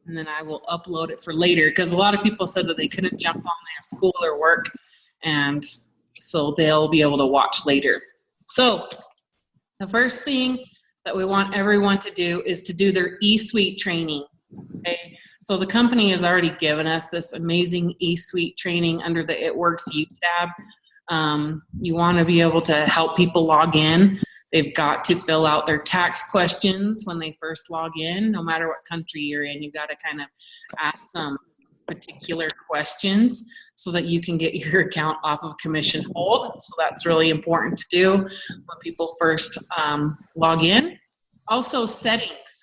and then I will upload it for later, because a lot of people said that they couldn't jump on their school or work, and so they'll be able to watch later. So the first thing that we want everyone to do is to do their eSuite training. Okay, so the company has already given us this amazing eSuite training under the It Works You tab. You want to be able to help people log in. They've got to fill out their tax questions when they first log in. No matter what country you're in, you got to kind of ask some particular questions so that you can get your account off of commission hold. So that's really important to do when people first log in. Also, settings.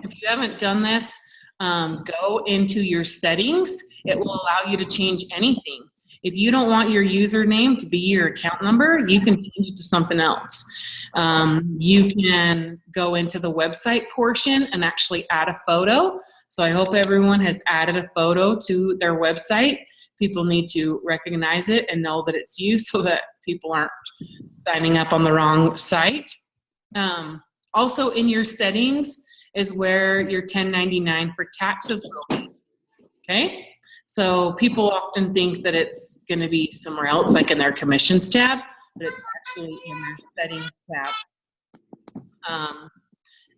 If you haven't done this, go into your settings. It will allow you to change anything. If you don't want your username to be your account number, you can change it to something else. You can go into the website portion and actually add a photo. So I hope everyone has added a photo to their website. People need to recognize it and know that it's you so that people aren't signing up on the wrong site. Also in your settings is where your 1099 for taxes will be, okay? So people often think that it's going to be somewhere else, like in their commissions tab, but it's actually in their settings tab.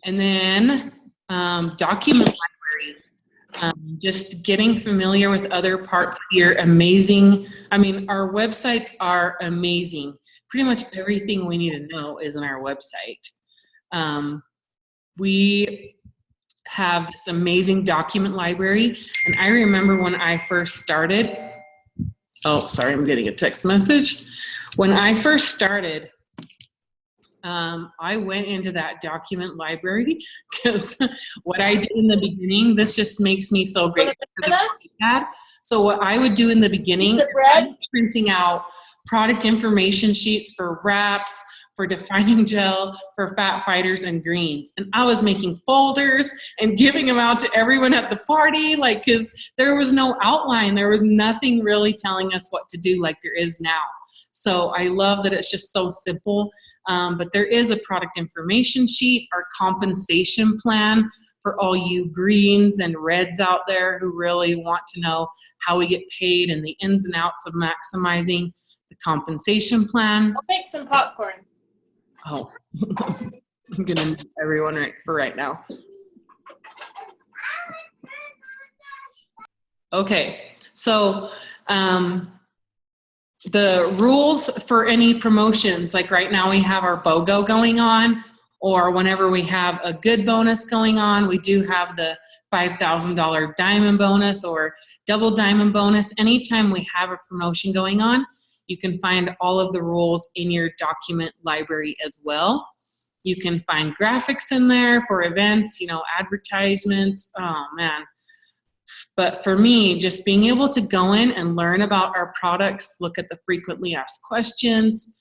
And then document library. Just getting familiar with other parts of your amazing, I mean, our websites are amazing. Pretty much everything we need to know is in our website. We have this amazing document library, and I remember when I first started, oh, sorry, I'm getting a text message. When I first started, I went into that document library because what I did in the beginning, this just makes me so grateful for the had. So what I would do in the beginning is printing out product information sheets for wraps, for defining gel, for fat fighters and greens. And I was making folders and giving them out to everyone at the party, like, cause there was no outline. There was nothing really telling us what to do like there is now. So I love that it's just so simple. But there is a product information sheet, our compensation plan for all you greens and reds out there who really want to know how we get paid and the ins and outs of maximizing the compensation plan. I'll make some popcorn. Oh, I'm gonna miss everyone right now. Okay, so the rules for any promotions, like right now we have our BOGO going on, or whenever we have a good bonus going on, we do have the $5,000 diamond bonus or double diamond bonus. Anytime we have a promotion going on, you can find all of the rules in your document library as well. You can find graphics in there for events, you know, advertisements. Oh man. But for me, just being able to go in and learn about our products, look at the frequently asked questions,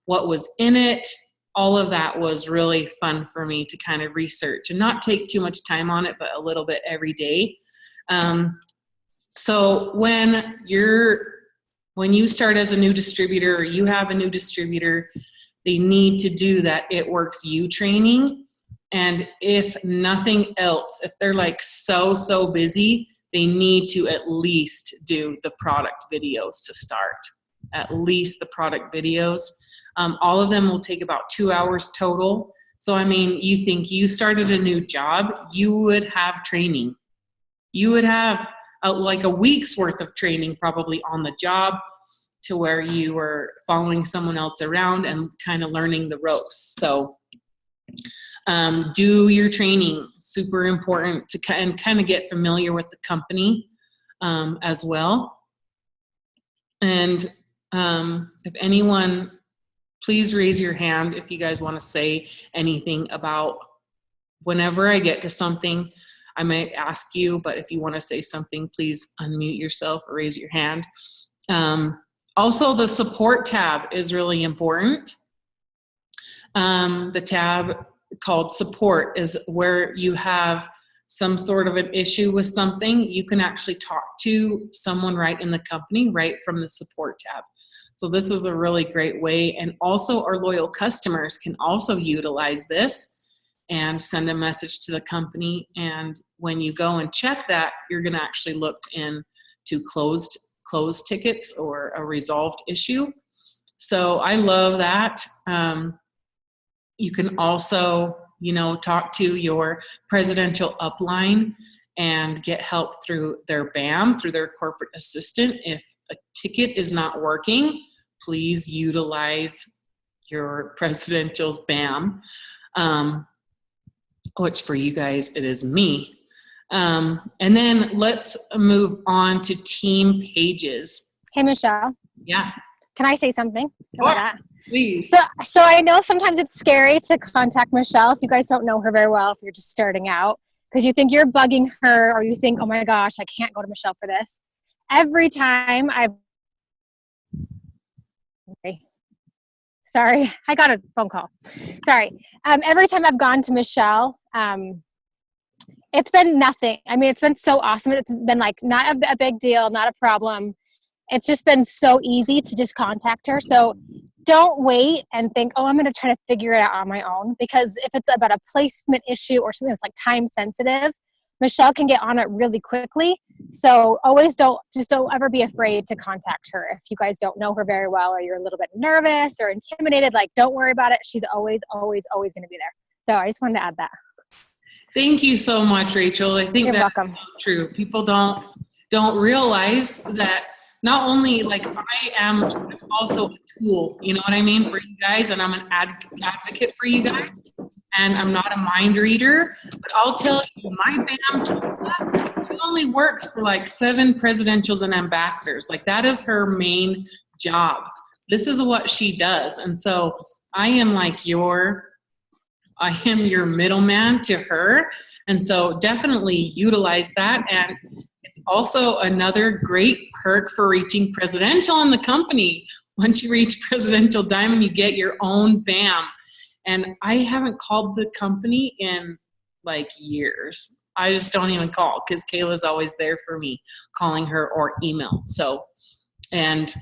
what was in it, all of that was really fun for me to kind of research and not take too much time on it, but a little bit every day. So when you start as a new distributor, or you have a new distributor, they need to do that It Works You training. And if nothing else, if they're like so busy, they need to at least do the product videos to start. At least the product videos. All of them will take about 2 hours total. So I mean, you think you started a new job, you would have training. You would have like a week's worth of training probably on the job, to where you were following someone else around and kind of learning the ropes. So do your training, super important to kind of get familiar with the company as well. And if anyone, please raise your hand if you guys want to say anything about, whenever I get to something, I might ask you, but if you want to say something, please unmute yourself or raise your hand. Also, the support tab is really important. The tab called support is where you have some sort of an issue with something. You can actually talk to someone right in the company, right from the support tab. So this is a really great way. And also our loyal customers can also utilize this and send a message to the company. And when you go and check that, you're going to actually look into closed tickets or a resolved issue. So I love that. You can also, talk to your presidential upline and get help through their BAM, through their corporate assistant. If a ticket is not working, please utilize your presidential's BAM, which for you guys, it is me. And then let's move on to team pages. Hey, Michelle. Yeah. Can I say something about that? Please. So I know sometimes it's scary to contact Michelle if you guys don't know her very well, if you're just starting out, because you think you're bugging her, or you think, oh my gosh, I can't go to Michelle for this. Every time Sorry, I got a phone call. Sorry. Every time I've gone to Michelle, it's been nothing. I mean, it's been so awesome. It's been like not a big deal, not a problem. It's just been so easy to just contact her. So don't wait and think, oh, I'm going to try to figure it out on my own. Because if it's about a placement issue or something that's like time sensitive, Michelle can get on it really quickly. So don't ever be afraid to contact her. If you guys don't know her very well, or you're a little bit nervous or intimidated, like, don't worry about it. She's always, always, always going to be there. So I just wanted to add that. Thank you so much, Rachel. I think that's welcome. True. People don't realize that not only I'm also a tool, you know what I mean, for you guys, and I'm an advocate for you guys, and I'm not a mind reader, but I'll tell you, my BAM tool, she only works for like 7 presidentials and ambassadors. Like, that is her main job. This is what she does. And so I am your middleman to her. And so definitely utilize that. And it's also another great perk for reaching presidential in the company. Once you reach presidential diamond, you get your own BAM. And I haven't called the company in like years. I just don't even call, because Kayla's always there for me, calling her or email. So, and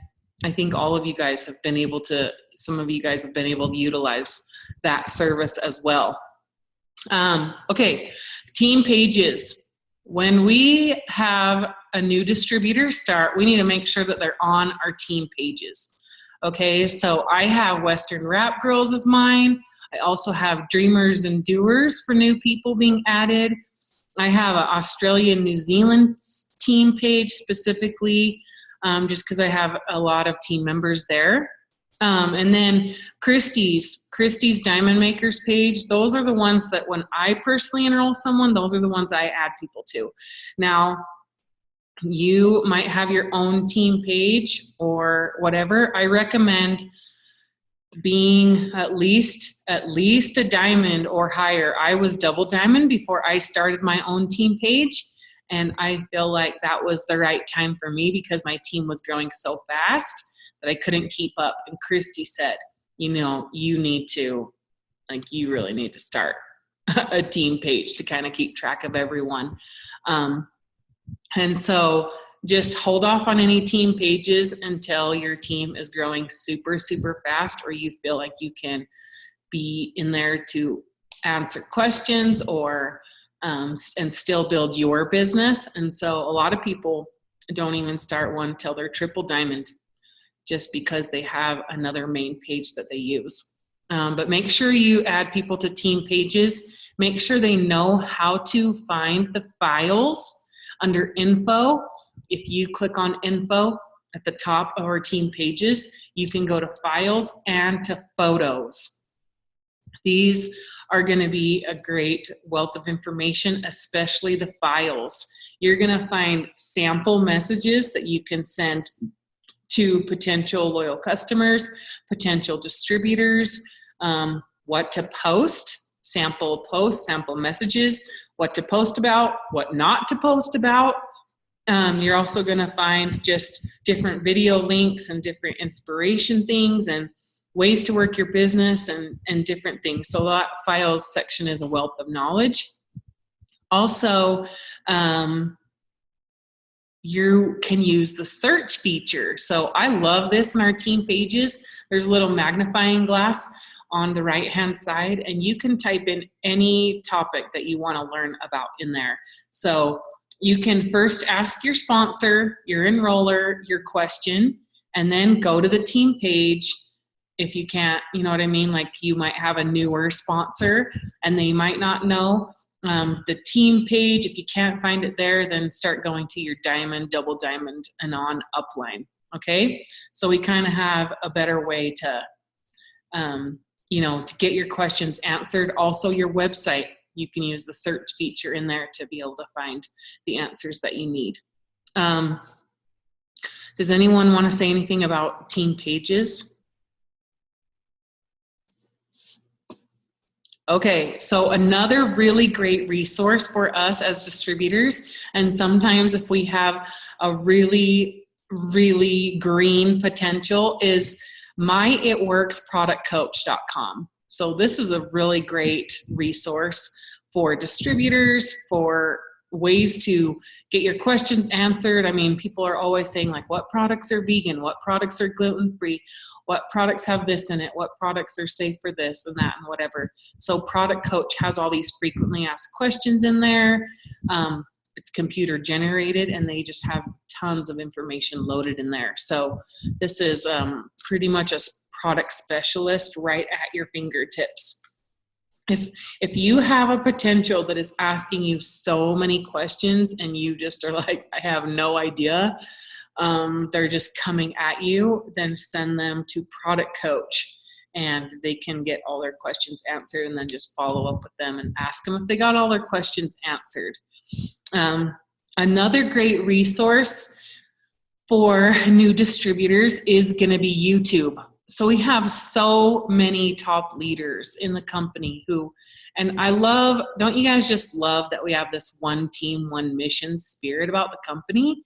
I think some of you guys have been able to utilize that service as well. Okay, team pages. When we have a new distributor start, we need to make sure that they're on our team pages. Okay, so I have Western Rap Girls as mine. I also have Dreamers and Doers for new people being added. I have an Australia, New Zealand team page specifically, just because I have a lot of team members there. And then Christie's Diamond Makers page. Those are the ones that when I personally enroll someone, those are the ones I add people to. Now, you might have your own team page or whatever. I recommend being at least a diamond or higher. I was double diamond before I started my own team page. And I feel like that was the right time for me, because my team was growing so fast that I couldn't keep up. And Christy said, you really need to start a team page to kind of keep track of everyone. And so just hold off on any team pages until your team is growing super, super fast, or you feel like you can be in there to answer questions or and still build your business. And so a lot of people don't even start one till they're triple diamond, just because they have another main page that they use. But make sure you add people to team pages. Make sure they know how to find the files under info. If you click on info at the top of our team pages, you can go to files and to photos. These are going to be a great wealth of information, especially the files. You're going to find sample messages that you can send to potential loyal customers, potential distributors, what to post, sample posts, sample messages, what to post about, what not to post about. You're also going to find just different video links and different inspiration things and ways to work your business and different things. So that files section is a wealth of knowledge. Also, you can use the search feature. So I love this in our team pages. There's a little magnifying glass on the right-hand side, and you can type in any topic that you want to learn about in there. So you can first ask your sponsor, your enroller, your question, and then go to the team page. If you can't, you know what I mean? Like you might have a newer sponsor and they might not know the team page. If you can't find it there, then start going to your diamond, double diamond, and on upline. Okay. So we kind of have a better way to, to get your questions answered. Also your website, you can use the search feature in there to be able to find the answers that you need. Does anyone want to say anything about team pages? Okay, so another really great resource for us as distributors, and sometimes if we have a really, really green potential, is myitworksproductcoach.com. So this is a really great resource for distributors, for ways to get your questions answered. I mean, people are always saying like, what products are vegan? What products are gluten-free? What products have this in it? What products are safe for this and that and whatever. So Product Coach has all these frequently asked questions in there. It's computer generated and they just have tons of information loaded in there. So this is pretty much a product specialist right at your fingertips. If you have a potential that is asking you so many questions and you just are like, I have no idea, they're just coming at you, then send them to Product Coach and they can get all their questions answered, and then just follow up with them and ask them if they got all their questions answered. Another great resource for new distributors is going to be YouTube. So we have so many top leaders in the company and I love, don't you guys just love that we have this one team, one mission spirit about the company,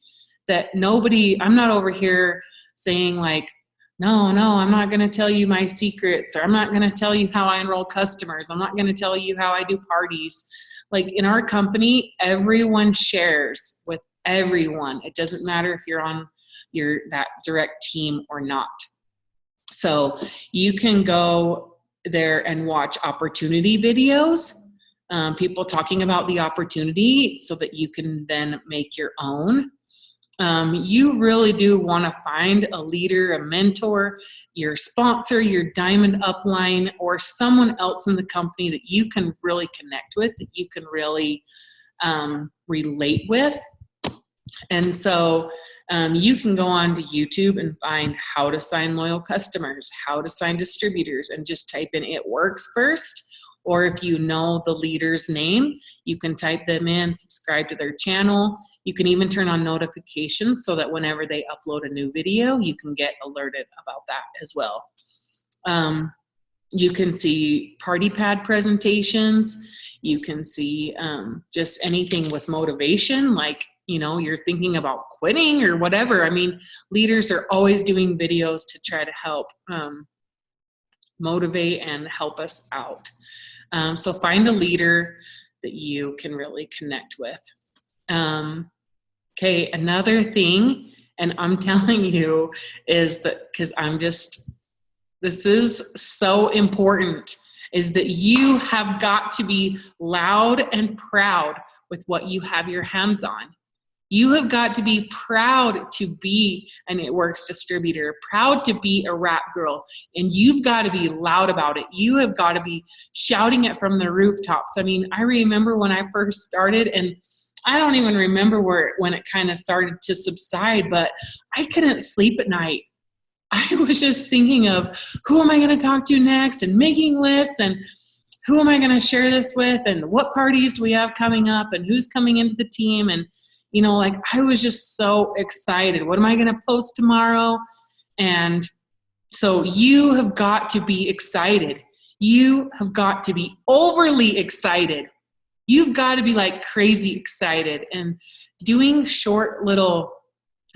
that I'm not over here saying like, no, I'm not going to tell you my secrets, or I'm not going to tell you how I enroll customers. I'm not going to tell you how I do parties. Like in our company, everyone shares with everyone. It doesn't matter if you're on that direct team or not. So you can go there and watch opportunity videos, people talking about the opportunity so that you can then make your own. You really do want to find a leader, a mentor, your sponsor, your diamond upline, or someone else in the company that you can really connect with, that you can really relate with. And so you can go on to YouTube and find how to sign loyal customers, how to sign distributors, and just type in "it works" first. Or if you know the leader's name, you can type them in, subscribe to their channel. You can even turn on notifications so that whenever they upload a new video, you can get alerted about that as well. You can see party pad presentations. You can see just anything with motivation, like, you're thinking about quitting or whatever. I mean, leaders are always doing videos to try to help motivate and help us out. So find a leader that you can really connect with. Okay, another thing, and I'm telling you, is that because this is so important, is that you have got to be loud and proud with what you have your hands on. You have got to be proud to be an It Works distributor, proud to be a wrap girl, and you've got to be loud about it. You have got to be shouting it from the rooftops. I mean, I remember when I first started, and I don't even remember when it kind of started to subside, but I couldn't sleep at night. I was just thinking of who am I going to talk to next, and making lists, and who am I going to share this with, and what parties do we have coming up, and who's coming into the team, and I was just so excited. What am I going to post tomorrow? And so you have got to be excited. You have got to be overly excited. You've got to be like crazy excited, and doing short little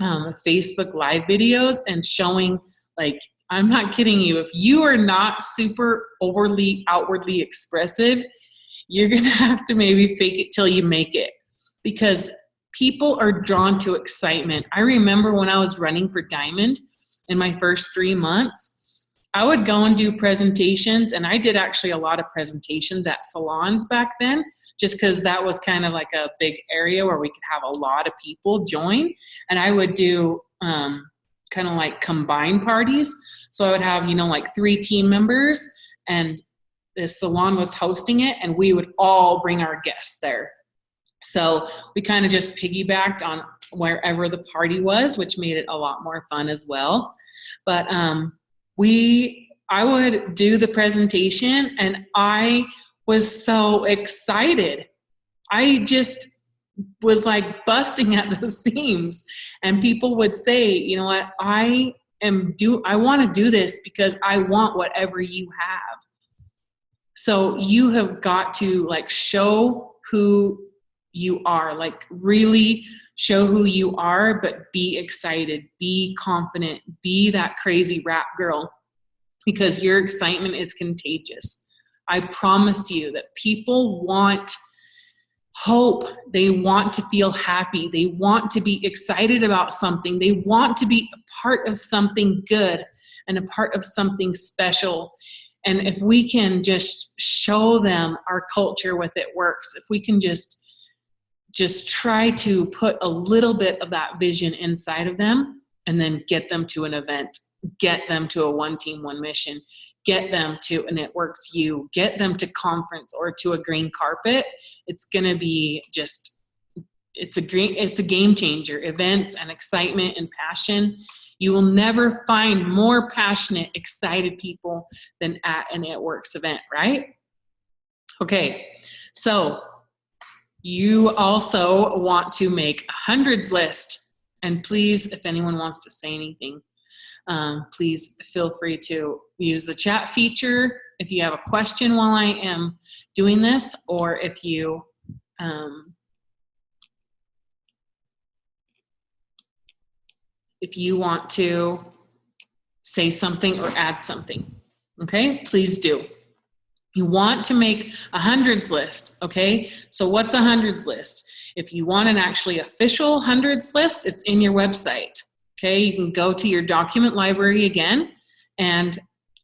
Facebook live videos and showing, like, I'm not kidding you. If you are not super overly outwardly expressive, you're going to have to maybe fake it till you make it, because people are drawn to excitement. I remember when I was running for Diamond in my first 3 months, I would go and do presentations, and I did actually a lot of presentations at salons back then, just because that was kind of like a big area where we could have a lot of people join. And I would do kind of like combined parties. So I would have, like 3 team members, and the salon was hosting it, and we would all bring our guests there. So we kind of just piggybacked on wherever the party was, which made it a lot more fun as well. But I would do the presentation, and I was so excited. I just was like busting at the seams, and people would say, you know what, I want to do this because I want whatever you have. So you have got to like show who you are, like really show who you are, but be excited, be confident, be that crazy rap girl, because your excitement is contagious. I promise you that people want hope. They want to feel happy. They want to be excited about something. They want to be a part of something good and a part of something special. And if we can just show them our culture with It Works, if we can just try to put a little bit of that vision inside of them, and then get them to an event, get them to a One Team, One Mission, get them to an It Works U, get them to conference or to a green carpet, it's going to be just, it's a game changer. Events and excitement and passion. You will never find more passionate, excited people than at an It Works event, right? Okay, so you also want to make a hundreds list. And please, if anyone wants to say anything, please feel free to use the chat feature if you have a question while I am doing this, or if you want to say something or add something. Okay, please do. You want to make a hundreds list, okay? So what's a hundreds list? If you want an actually official hundreds list, it's in your website, okay? You can go to your document library again and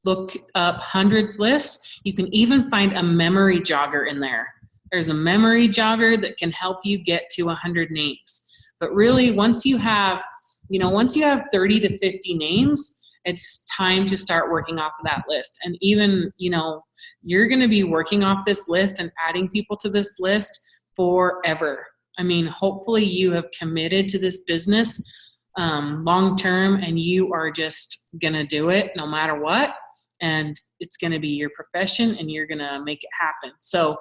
look up hundreds list. You can even find a memory jogger in there. There's a memory jogger that can help you get to 100 names. But really, once you have 30 to 50 names, it's time to start working off of that list. And even, you're going to be working off this list and adding people to this list forever. I mean, hopefully you have committed to this business long term, and you are just going to do it no matter what. And it's going to be your profession, and you're going to make it happen. So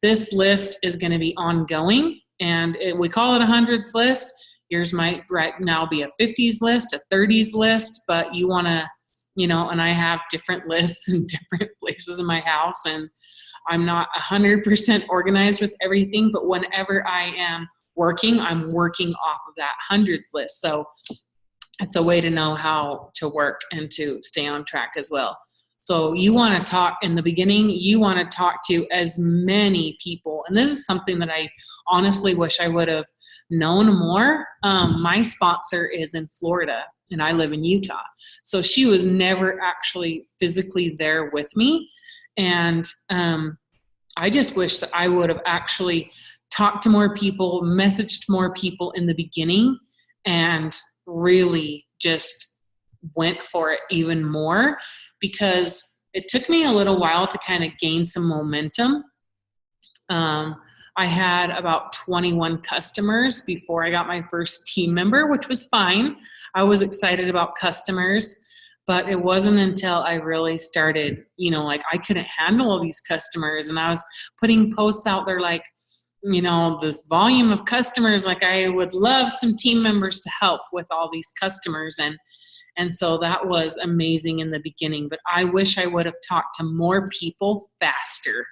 this list is going to be ongoing, and we call it a hundreds list. Yours might right now be a 50s list, a 30s list, but you want to, and I have different lists in different places in my house, and I'm not 100% organized with everything, but whenever I am working, I'm working off of that hundreds list. So it's a way to know how to work and to stay on track as well. So you want to talk in the beginning, you want to talk to as many people. And this is something that I honestly wish I would have known more. My sponsor is in Florida and I live in Utah. So she was never actually physically there with me. And I just wish that I would have actually talked to more people, messaged more people in the beginning, and really just went for it even more, because it took me a little while to kind of gain some momentum. I had about 21 customers before I got my first team member, which was fine. I was excited about customers, but it wasn't until I really started, I couldn't handle all these customers, and I was putting posts out there like, this volume of customers, like I would love some team members to help with all these customers. And so that was amazing in the beginning, but I wish I would have talked to more people faster.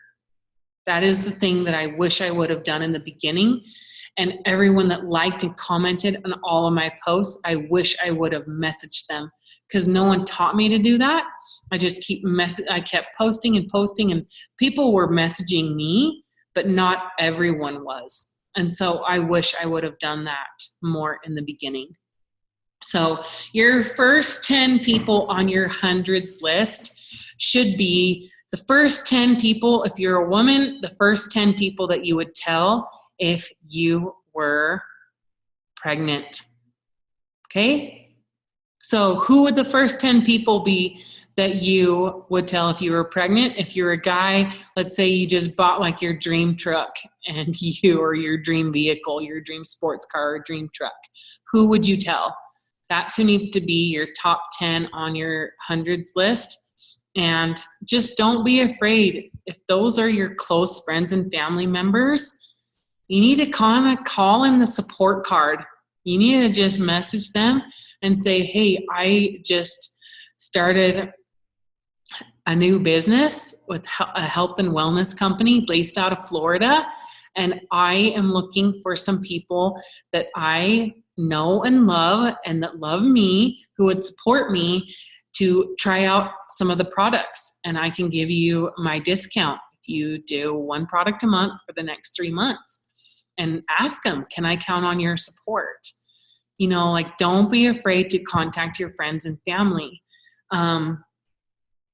That is the thing that I wish I would have done in the beginning. And everyone that liked and commented on all of my posts, I wish I would have messaged them, because no one taught me to do that. I just I kept posting and posting, and people were messaging me, but not everyone was. And so I wish I would have done that more in the beginning. So your first 10 people on your hundreds list should be the first 10 people, if you're a woman, the first 10 people that you would tell if you were pregnant. Okay? So who would the first 10 people be that you would tell if you were pregnant? If you're a guy, let's say you just bought like your dream truck and or your dream vehicle, your dream sports car or dream truck, who would you tell? That's who needs to be your top 10 on your hundreds list. And just don't be afraid. If those are your close friends and family members, you need to kind of call in the support card. You need to just message them and say, hey, I just started a new business with a health and wellness company based out of Florida. And I am looking for some people that I know and love and that love me, who would support me to try out some of the products. And I can give you my discount if you do one product a month for the next 3 months. And ask them, can I count on your support? You know, like, don't be afraid to contact your friends and family.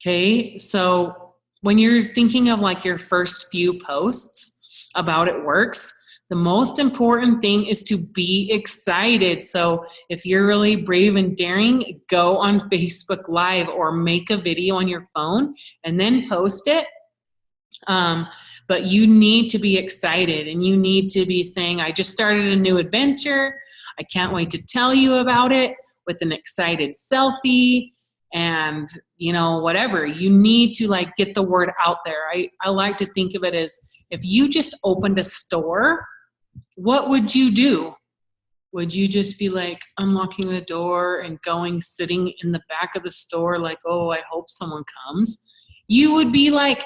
Okay, so when you're thinking of like your first few posts about It Works, the most important thing is to be excited. So if you're really brave and daring, go on Facebook Live or make a video on your phone and then post it. But you need to be excited, and you need to be saying, I just started a new adventure. I can't wait to tell you about it, with an excited selfie and, you know, whatever. You need to like get the word out there. I like to think of it as, if you just opened a store, what would you do? Would you just be like unlocking the door and going, sitting in the back of the store like, oh, I hope someone comes? You would be like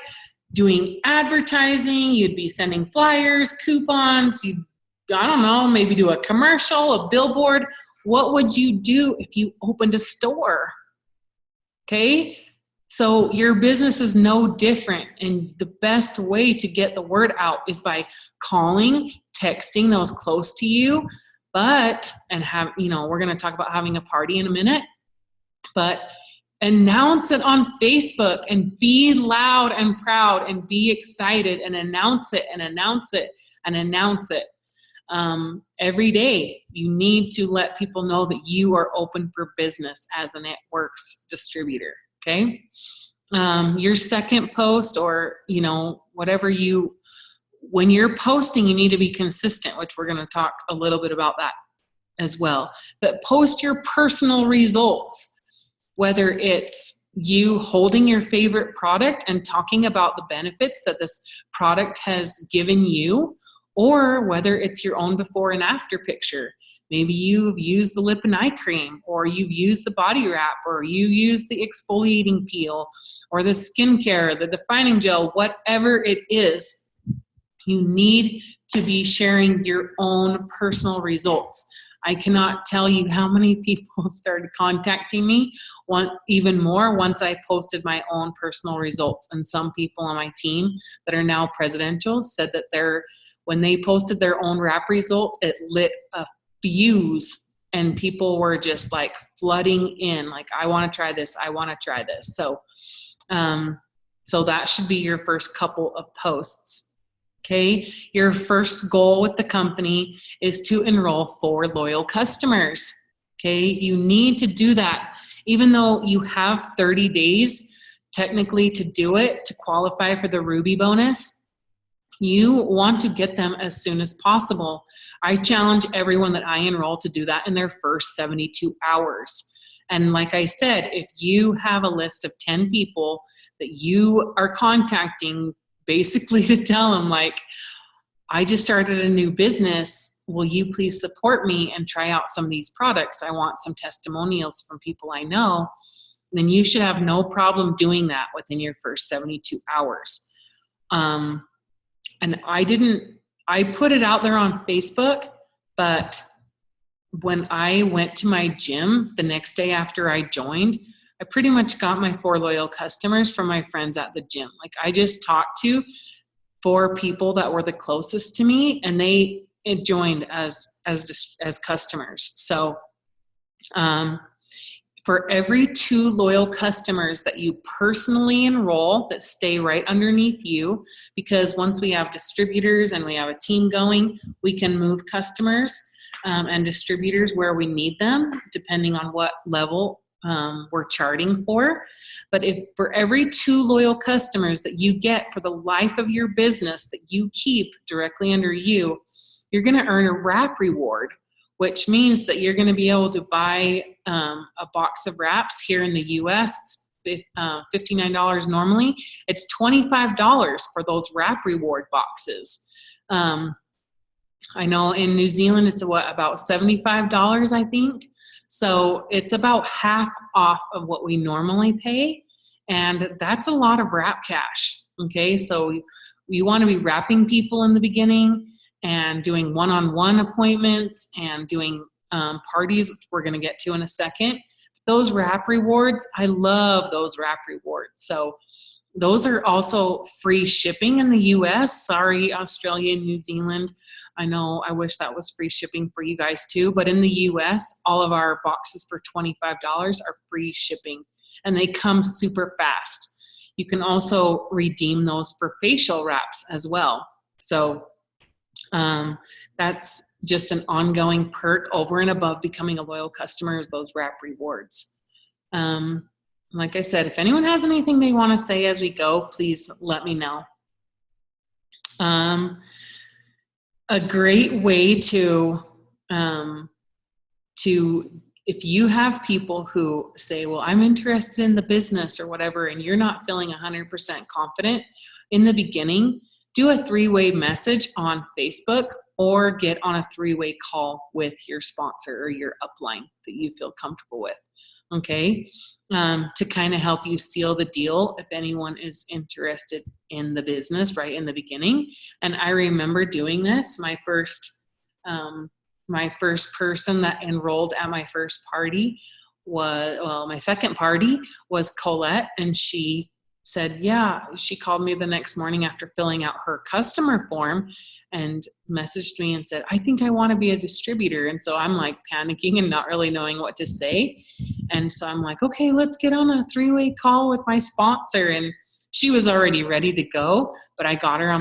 doing advertising. You'd be sending flyers, coupons. You'd, I don't know, maybe do a commercial, a billboard. What would you do if you opened a store? Okay, so your business is no different, and the best way to get the word out is by calling, texting those close to you, and have, you know, we're going to talk about having a party in a minute, but announce it on Facebook and be loud and proud and be excited and announce it and announce it and announce it. Every day, you need to let people know that you are open for business as an It Works distributor. Okay. Your second post, or, you know, whatever when you're posting, you need to be consistent, which we're going to talk a little bit about that as well. But post your personal results, whether it's you holding your favorite product and talking about the benefits that this product has given you, or whether it's your own before and after picture. Maybe you've used the lip and eye cream, or you've used the body wrap, or you use the exfoliating peel, or the skincare, the defining gel, whatever it is. You need to be sharing your own personal results. I cannot tell you how many people started contacting me, even more once I posted my own personal results. And some people on my team that are now presidential said that when they posted their own wrap results, it lit a fuse, and people were just like flooding in, like, I want to try this, I want to try this. So that should be your first couple of posts. Okay, your first goal with the company is to enroll 4 loyal customers. Okay, you need to do that. Even though you have 30 days technically to do it, to qualify for the Ruby bonus, you want to get them as soon as possible. I challenge everyone that I enroll to do that in their first 72 hours. And like I said, if you have a list of 10 people that you are contacting, basically to tell them, like, I just started a new business, will you please support me and try out some of these products? I want some testimonials from people I know. Then you should have no problem doing that within your first 72 hours. And I put it out there on Facebook, but when I went to my gym the next day after I joined, I pretty much got my 4 loyal customers from my friends at the gym. Like, I just talked to 4 people that were the closest to me, and they joined as customers. So For every 2 loyal customers that you personally enroll that stay right underneath you, because once we have distributors and we have a team going, we can move customers and distributors where we need them, depending on what level we're charting for. But if for every 2 loyal customers that you get for the life of your business that you keep directly under you, you're going to earn a wrap reward, which means that you're going to be able to buy a box of wraps here in the US. It's $59 normally. It's $25 for those wrap reward boxes. I know in New Zealand it's about $75, I think. So it's about half off of what we normally pay. And that's a lot of wrap cash. Okay, so you want to be wrapping people in the beginning and doing one-on-one appointments and doing parties, which we're going to get to in a second. Those wrap rewards, I love those wrap rewards. So those are also free shipping in the US. Sorry, Australia and New Zealand. I know, I wish that was free shipping for you guys too, but in the US, all of our boxes for $25 are free shipping, and they come super fast. You can also redeem those for facial wraps as well. So that's just an ongoing perk over and above becoming a loyal customer, is those wrap rewards. Like I said, if anyone has anything they want to say as we go, please let me know. A great way to if you have people who say, well, I'm interested in the business or whatever, and you're not feeling 100% confident in the beginning, do a 3-way message on Facebook or get on a 3-way call with your sponsor or your upline that you feel comfortable with. Okay, to kind of help you seal the deal if anyone is interested in the business right in the beginning. And I remember doing this. My first person that enrolled at my first party my second party was Colette, and she said, yeah, she called me the next morning after filling out her customer form and messaged me and said, I think I want to be a distributor. And so I'm like panicking and not really knowing what to say. And so I'm like, okay, let's get on a 3-way call with my sponsor. And she was already ready to go, but I got her on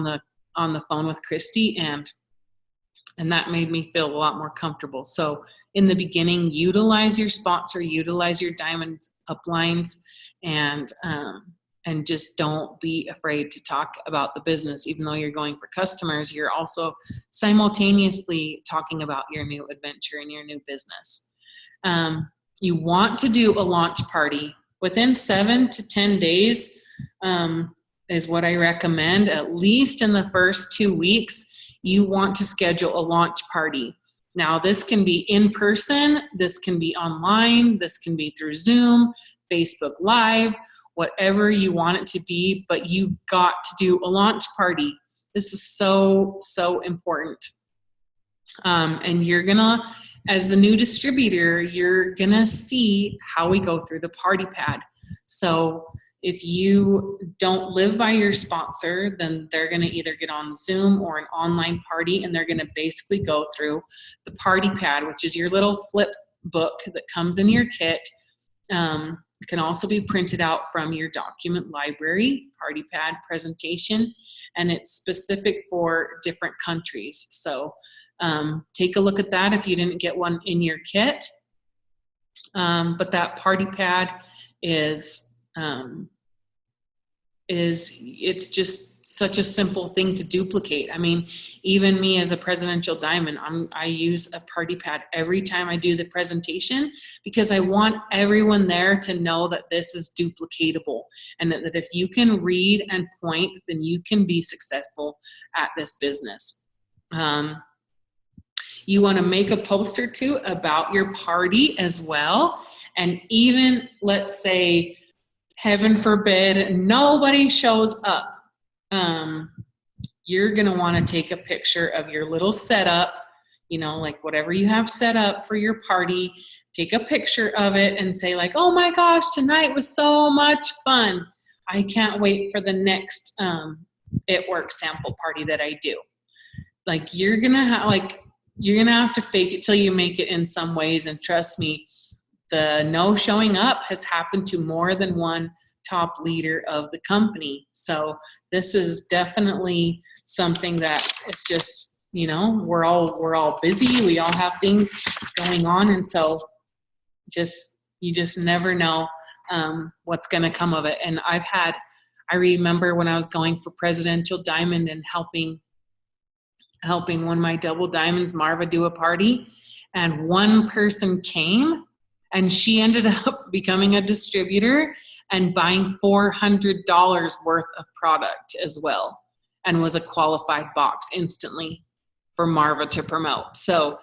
the phone with Christy, and that made me feel a lot more comfortable. So in the beginning, utilize your sponsor, utilize your diamond uplines, and just don't be afraid to talk about the business. Even though you're going for customers, you're also simultaneously talking about your new adventure and your new business. You want to do a launch party within 7 to 10 days is what I recommend. At least in the first 2 weeks, you want to schedule a launch party. Now, this can be in person, this can be online, this can be through Zoom, Facebook Live, whatever you want it to be, but you got to do a launch party. This is so, so important. And you're gonna, as the new distributor, you're gonna see how we go through the party pad. So if you don't live by your sponsor, then they're gonna either get on Zoom or an online party, and they're gonna basically go through the party pad, which is your little flip book that comes in your kit. It can also be printed out from your document library, party pad presentation, and it's specific for different countries. So take a look at that if you didn't get one in your kit. But that party pad it's just such a simple thing to duplicate. I mean, even me as a presidential diamond, I use a party pad every time I do the presentation, because I want everyone there to know that this is duplicatable, and that if you can read and point, then you can be successful at this business. You want to make a post or two about your party as well. And even, let's say, heaven forbid, nobody shows up. You're going to want to take a picture of your little setup, like whatever you have set up for your party. Take a picture of it and say like, oh my gosh, tonight was so much fun. I can't wait for the next It Works sample party that I do. Like, you're going to have, like, you're going to have to fake it till you make it in some ways. And trust me, the no showing up has happened to more than one top leader of the company. So this is definitely something that it's just, you know, we're all busy. We all have things going on. And so you just never know what's going to come of it. And I remember when I was going for Presidential Diamond and helping one of my double diamonds, Marva, do a party, and one person came and she ended up becoming a distributor and buying $400 worth of product as well, and was a qualified box instantly for Marva to promote. So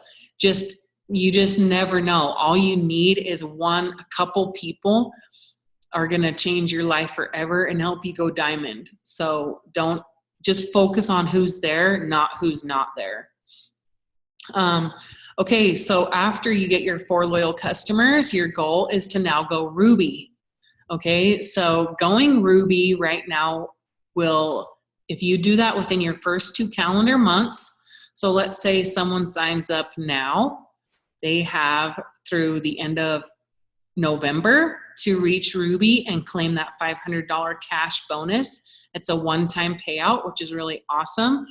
you just never know. All you need is a couple people are going to change your life forever and help you go diamond. So don't just focus on who's there, not who's not there. Okay, so after you get your 4 loyal customers, your goal is to now go ruby. Okay, so going ruby right now if you do that within your first 2 calendar months, so let's say someone signs up now, they have through the end of November to reach ruby and claim that $500 cash bonus. It's a one-time payout, which is really awesome.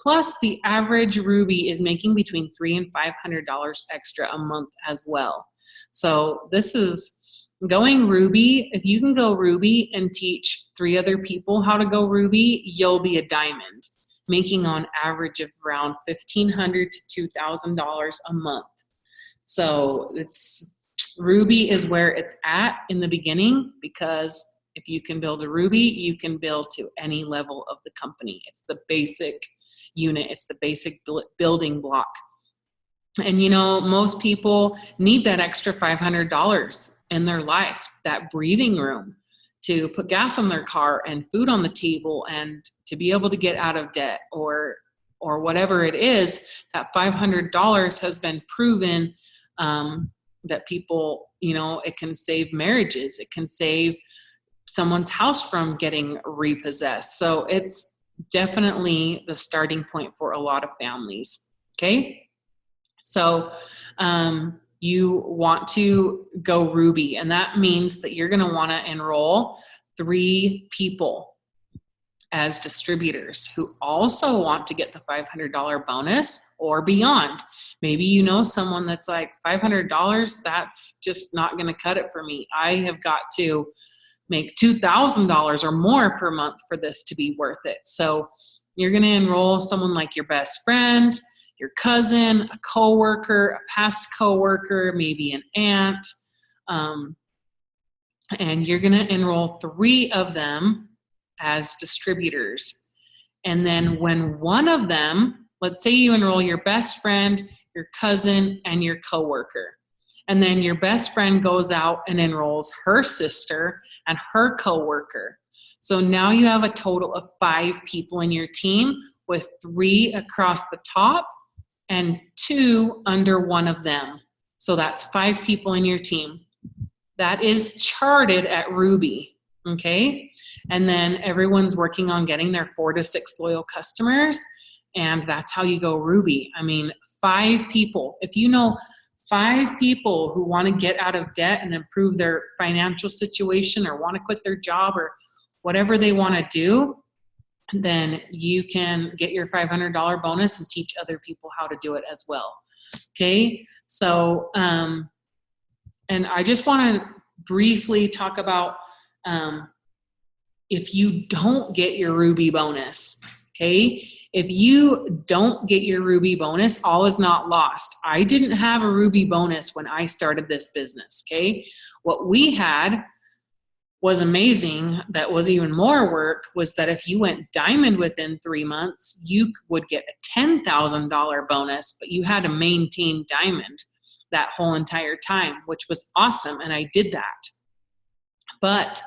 Plus, the average ruby is making between $300 and $500 extra a month as well. So this is going ruby. If you can go ruby and teach 3 other people how to go ruby, you'll be a diamond, making on average of around $1,500 to $2,000 a month. So ruby is where it's at in the beginning, because if you can build a ruby, you can build to any level of the company. It's the basic unit. It's the basic building block. And you know, most people need that extra $500 in their life, that breathing room to put gas on their car and food on the table and to be able to get out of debt or whatever it is. That $500 has been proven that people, you know, it can save marriages. It can save someone's house from getting repossessed. So it's definitely the starting point for a lot of families. Okay. So you want to go ruby, and that means that you're going to want to enroll 3 people as distributors who also want to get the $500 bonus or beyond. Maybe you know someone that's like, $500, that's just not going to cut it for me. I have got to make $2,000 or more per month for this to be worth it. So you're going to enroll someone like your best friend, your cousin, a coworker, a past coworker, maybe an aunt, and you're going to enroll 3 of them as distributors. And then when one of them, let's say you enroll your best friend, your cousin, and your coworker, and then your best friend goes out and enrolls her sister and her coworker. So now you have a total of 5 people in your team, with 3 across the top and 2 under one of them. So that's 5 people in your team. That is charted at Ruby, okay? And then everyone's working on getting their 4 to 6 loyal customers, and that's how you go Ruby. I mean, 5 people. If you know 5 people who want to get out of debt and improve their financial situation, or want to quit their job, or whatever they want to do, then you can get your $500 bonus and teach other people how to do it as well. Okay, so and I just want to briefly talk about if you don't get your Ruby bonus. Okay, if you don't get your Ruby bonus, all is not lost. I didn't have a Ruby bonus when I started this business. Okay, what we had was amazing, that was even more work, was that if you went diamond within 3 months, you would get a $10,000 bonus, but you had to maintain diamond that whole entire time, which was awesome, and I did that. But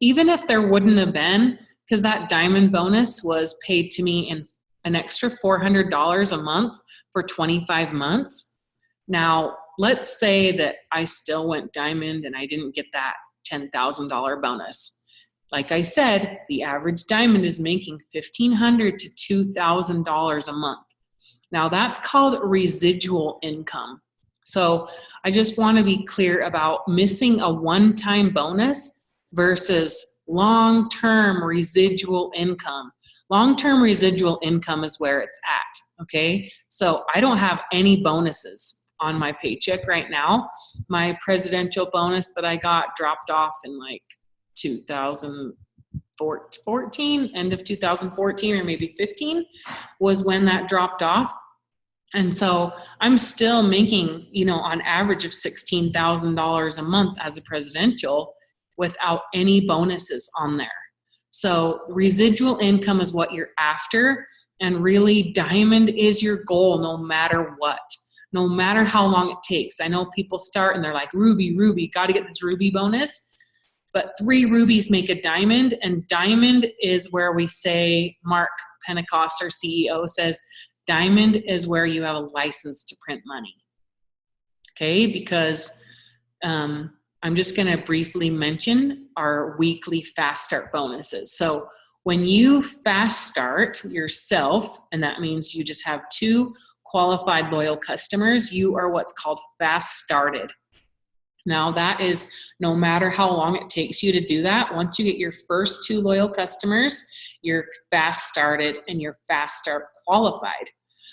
even if there wouldn't have been, because that diamond bonus was paid to me in an extra $400 a month for 25 months. Now, let's say that I still went diamond and I didn't get that $10,000 bonus. Like I said, the average diamond is making $1,500 to $2,000 a month. Now that's called residual income. So I just want to be clear about missing a one-time bonus versus long-term residual income. Long-term residual income is where it's at, okay? So I don't have any bonuses on my paycheck right now. My presidential bonus that I got dropped off in like 2014, end of 2014 or maybe 15 was when that dropped off. And so I'm still making, on average of $16,000 a month as a presidential without any bonuses on there. So residual income is what you're after, and really diamond is your goal no matter what, no matter how long it takes. I know people start and they're like, ruby, got to get this ruby bonus. But 3 rubies make a diamond, and diamond is where we say, Mark Pentecost, our CEO, says, diamond is where you have a license to print money. Okay, because I'm just going to briefly mention our weekly fast start bonuses. So when you fast start yourself, and that means you just have 2 qualified loyal customers, you are what's called fast started. Now that is no matter how long it takes you to do that. Once you get your first 2 loyal customers, you're fast started and you're fast start qualified.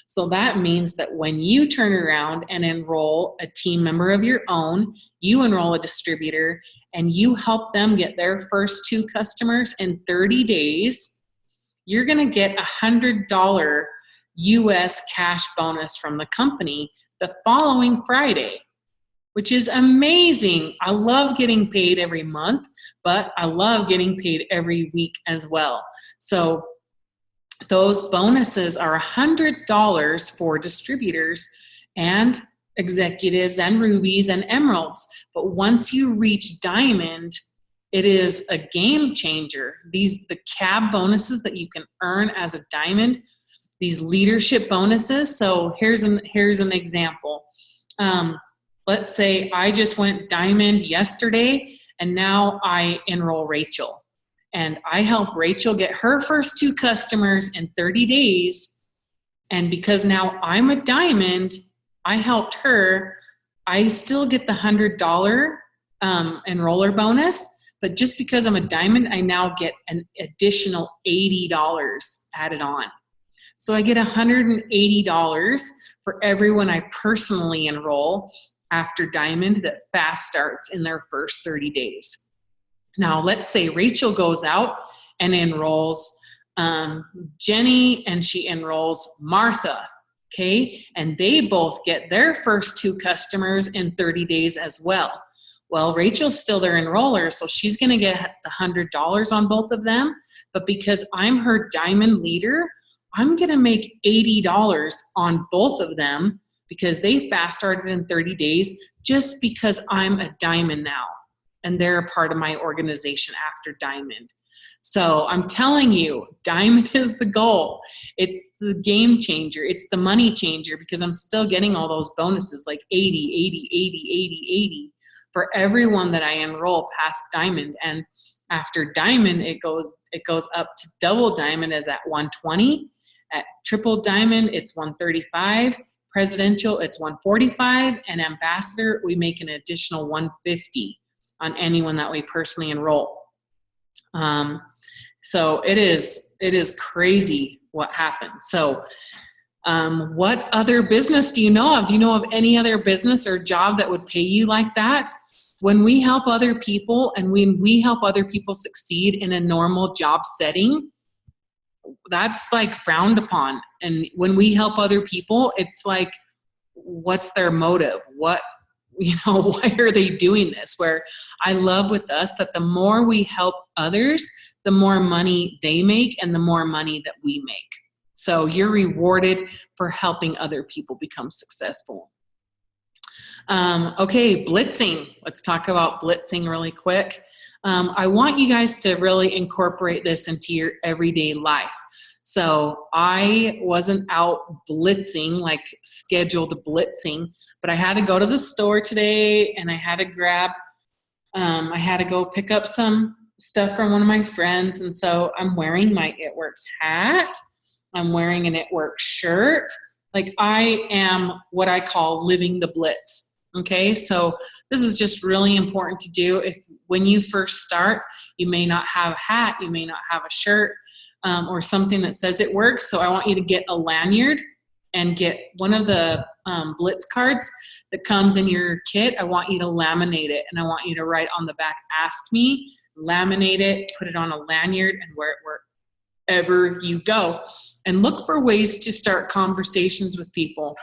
So that means that when you turn around and enroll a team member of your own, you enroll a distributor and you help them get their first 2 customers in 30 days, you're going to get $100 US cash bonus from the company the following Friday, which is amazing. I love getting paid every month, but I love getting paid every week as well. So those bonuses are $100 for distributors and executives and rubies and emeralds. But once you reach diamond, it is a game changer. The cab bonuses that you can earn as a diamond, these leadership bonuses. So here's an example. Let's say I just went diamond yesterday and now I enroll Rachel. And I help Rachel get her first 2 customers in 30 days. And because now I'm a diamond, I helped her. I still get the $100 enroller bonus. But just because I'm a diamond, I now get an additional $80 added on. So I get $180 for everyone I personally enroll after diamond that fast starts in their first 30 days. Now, let's say Rachel goes out and enrolls Jenny and she enrolls Martha, okay? And they both get their first 2 customers in 30 days as well. Well, Rachel's still their enroller, so she's going to get the $100 on both of them. But because I'm her diamond leader, I'm going to make $80 on both of them because they fast started in 30 days just because I'm a diamond now. And they're a part of my organization after diamond. So I'm telling you, diamond is the goal. It's the game changer. It's the money changer because I'm still getting all those bonuses like 80 for everyone that I enroll past diamond. And after diamond, it goes up to double diamond is at 120. At triple diamond, it's 135. Presidential, it's 145. And ambassador, we make an additional 150 on anyone that we personally enroll. So it is crazy what happens. So what other business do you know of? Do you know of any other business or job that would pay you like that? When we help other people and when we help other people succeed in a normal job setting, that's like frowned upon. And when we help other people, it's like, what's their motive? Why are they doing this? Where I love with us that the more we help others, the more money they make and the more money that we make. So you're rewarded for helping other people become successful. Okay, blitzing. Let's talk about blitzing really quick. I want you guys to really incorporate this into your everyday life. So I wasn't out blitzing, like scheduled blitzing, but I had to go to the store today and I had to go pick up some stuff from one of my friends. And so I'm wearing my It Works hat. I'm wearing an It Works shirt. Like I am what I call living the blitz. Okay. So this is just really important to do. If when you first start, you may not have a hat, you may not have a shirt, or something that says it works. So I want you to get a lanyard and get one of the blitz cards that comes in your kit. I want you to laminate it, and I want you to write on the back, "Ask me," laminate it, put it on a lanyard, and wear it wherever you go. And look for ways to start conversations with people.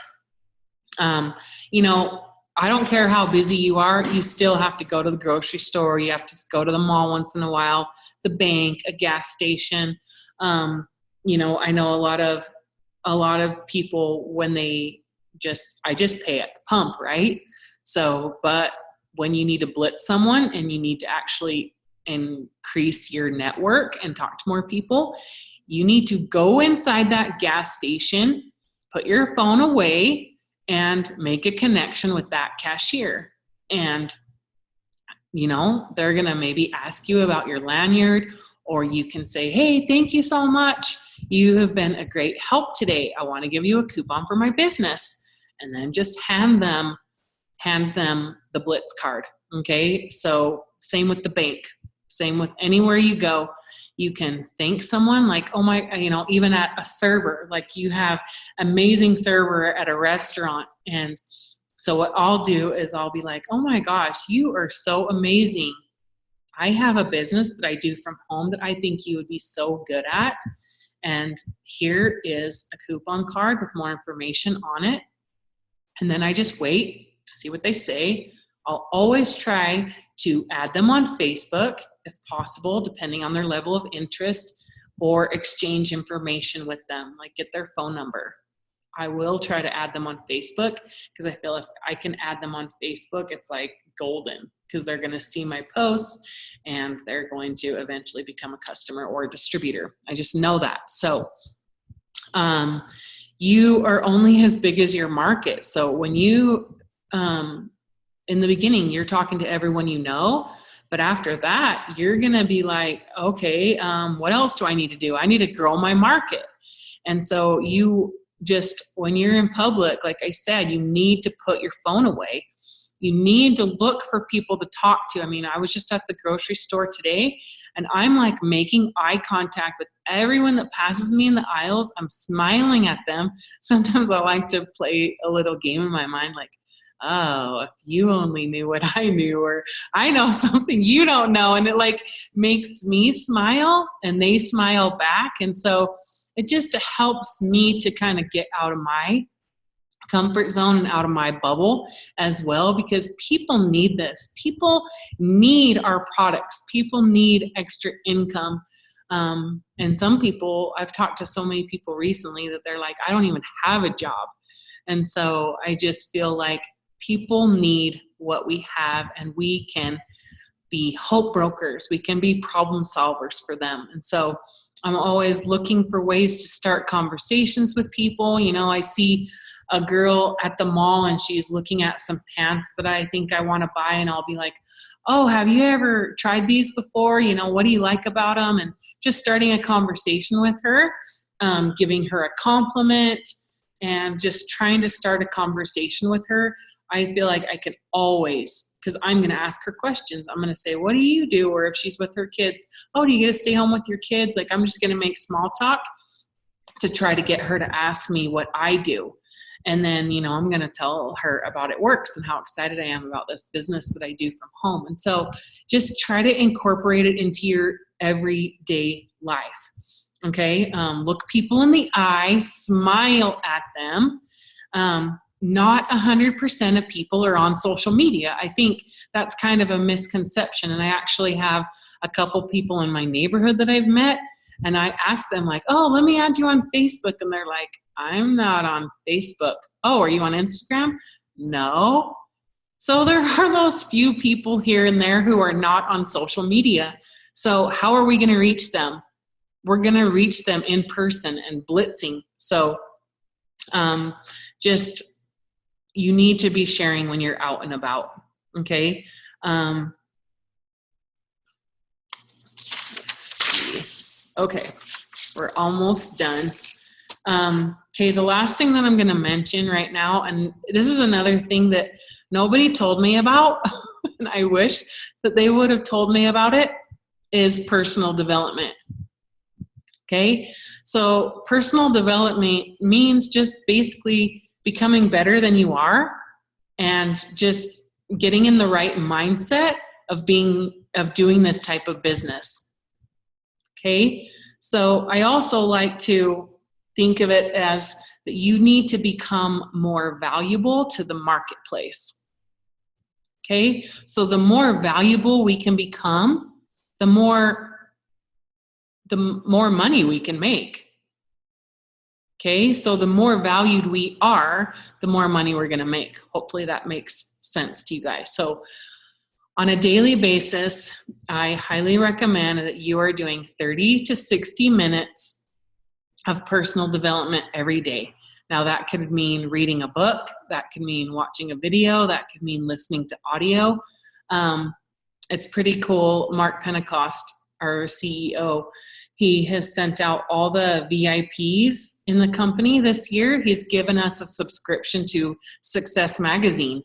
You know, I don't care how busy you are, you still have to go to the grocery store, you have to go to the mall once in a while, the bank, a gas station. You know, I know a lot of people when I just pay at the pump, right? So, but when you need to blitz someone and you need to actually increase your network and talk to more people, you need to go inside that gas station, put your phone away, and make a connection with that cashier. And, you know, they're going to maybe ask you about your lanyard, or you can say, "Hey, thank you so much. You have been a great help today. I want to give you a coupon for my business." And then just hand them the blitz card. Okay. So same with the bank, same with anywhere you go. You can thank someone, like, "Oh my," you know, even at a server, like you have amazing server at a restaurant. And so what I'll do is I'll be like, "Oh my gosh, you are so amazing. I have a business that I do from home that I think you would be so good at. And here is a coupon card with more information on it." And then I just wait to see what they say. I'll always try to add them on Facebook if possible, depending on their level of interest, or exchange information with them, like get their phone number. I will try to add them on Facebook, because I feel if I can add them on Facebook, it's like golden, because they're going to see my posts and they're going to eventually become a customer or a distributor. I just know that. So you are only as big as your market. So when you, in the beginning, you're talking to everyone you know, but after that, you're going to be like, "Okay, what else do I need to do? I need to grow my market." And so you just, when you're in public, like I said, you need to put your phone away. You need to look for people to talk to. I mean, I was just at the grocery store today, and I'm like making eye contact with everyone that passes me in the aisles. I'm smiling at them. Sometimes I like to play a little game in my mind, like, "Oh, if you only knew what I knew," or "I know something you don't know." And it like makes me smile and they smile back. And so it just helps me to kind of get out of my comfort zone and out of my bubble as well, because people need this. People need our products. People need extra income. And some people, I've talked to so many people recently that they're like, "I don't even have a job." And so I just feel like people need what we have, and we can be hope brokers. We can be problem solvers for them. And so I'm always looking for ways to start conversations with people. You know, I see a girl at the mall and she's looking at some pants that I think I want to buy, and I'll be like, "Oh, have you ever tried these before? You know, what do you like about them?" And just starting a conversation with her, giving her a compliment, and just trying to start a conversation with her. I feel like I can always, because I'm going to ask her questions. I'm going to say, "What do you do?" Or if she's with her kids, "Oh, do you get to stay home with your kids?" Like, I'm just going to make small talk to try to get her to ask me what I do. And then, you know, I'm going to tell her about It Works and how excited I am about this business that I do from home. And so just try to incorporate it into your everyday life. Okay. Look people in the eye, smile at them. Not 100% of people are on social media. I think that's kind of a misconception. And I actually have a couple people in my neighborhood that I've met, and I asked them like, "Oh, let me add you on Facebook." And they're like, "I'm not on Facebook." "Oh, are you on Instagram?" "No." So there are those few people here and there who are not on social media. So how are we going to reach them? We're going to reach them in person and blitzing. So just, you need to be sharing when you're out and about. Okay. Let's see. Okay. We're almost done. Okay, the last thing that I'm going to mention right now, and this is another thing that nobody told me about, and I wish that they would have told me about it, is personal development. Okay, so personal development means just basically becoming better than you are and just getting in the right mindset of doing this type of business. Okay, so I also like to think of it as that you need to become more valuable to the marketplace. Okay, so the more valuable we can become, the more money we can make. Okay, so the more valued we are, the more money we're going to make. Hopefully that makes sense to you guys. So on a daily basis, I highly recommend that you are doing 30 to 60 minutes of personal development every day. Now that could mean reading a book, that could mean watching a video, that could mean listening to audio. It's pretty cool. Mark Pentecost, our CEO, he has sent out all the VIPs in the company this year. He's given us a subscription to Success Magazine.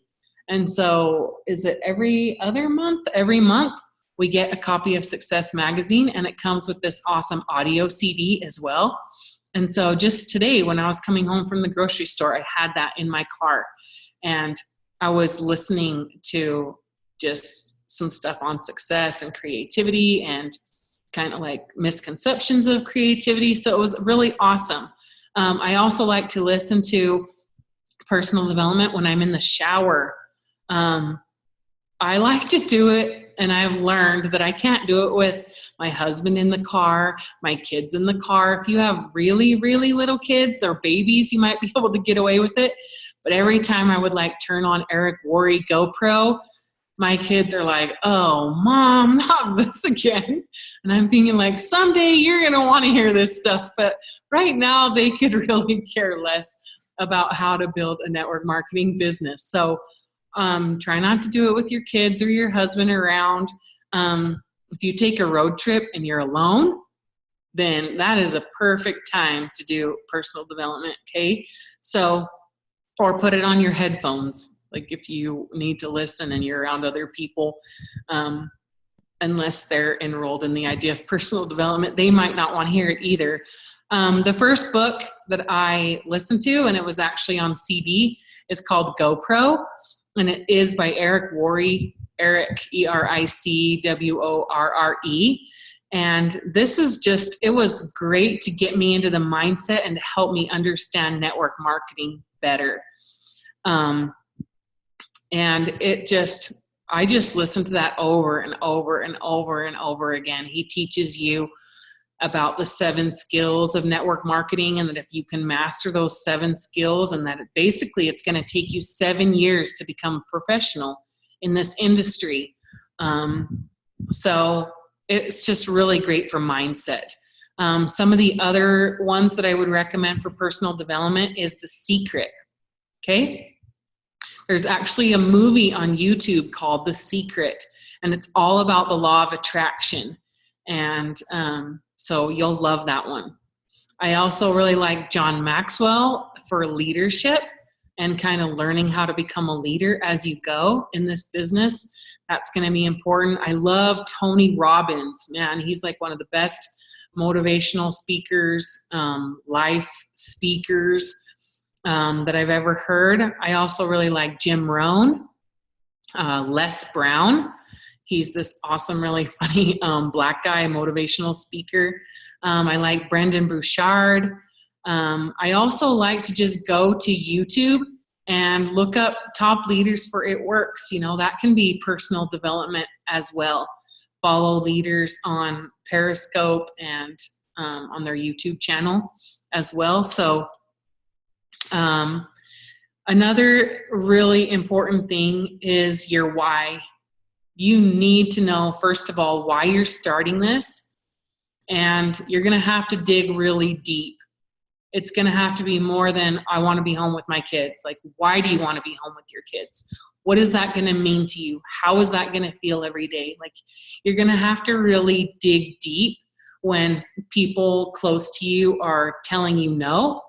And so is it every other month? Every month we get a copy of Success Magazine, and it comes with this awesome audio CD as well. And so just today when I was coming home from the grocery store, I had that in my car, and I was listening to just some stuff on success and creativity and kind of like misconceptions of creativity. So it was really awesome. I also like to listen to personal development when I'm in the shower. I like to do it, and I've learned that I can't do it with my husband in the car, my kids in the car. If you have really, really little kids or babies, you might be able to get away with it. But every time I would like turn on Eric Worre GoPro, my kids are like, oh, Mom, not this again. And I'm thinking like, someday you're going to want to hear this stuff. But right now they could really care less about how to build a network marketing business. So try not to do it with your kids or your husband around. If you take a road trip and you're alone, then that is a perfect time to do personal development, okay? So, or put it on your headphones. Like if you need to listen and you're around other people, unless they're enrolled in the idea of personal development, they might not want to hear it either. The first book that I listened to, and it was actually on CD, is called GoPro, and it is by Eric Worre, Eric, ERICWORRE. And this is just, it was great to get me into the mindset and to help me understand network marketing better. And I just listened to that over and over and over and over again. He teaches you about the 7 skills of network marketing, and that if you can master those 7 skills, and that basically it's going to take you 7 years to become a professional in this industry. So it's just really great for mindset. Some of the other ones that I would recommend for personal development is The Secret. Okay. There's actually a movie on YouTube called The Secret, and it's all about the law of attraction. And so you'll love that one. I also really like John Maxwell for leadership and kind of learning how to become a leader as you go in this business. That's going to be important. I love Tony Robbins. Man, he's like one of the best motivational speakers, life speakers that I've ever heard. I also really like Jim Rohn, Les Brown. He's this awesome, really funny black guy, motivational speaker. I like Brendan Burchard. I also like to just go to YouTube and look up top leaders for It Works. You know, that can be personal development as well. Follow leaders on Periscope and on their YouTube channel as well. So another really important thing is your why. You need to know, first of all, why you're starting this, and you're going to have to dig really deep. It's going to have to be more than, I want to be home with my kids. Like, why do you want to be home with your kids? What is that going to mean to you? How is that going to feel every day? Like, you're going to have to really dig deep when people close to you are telling you no.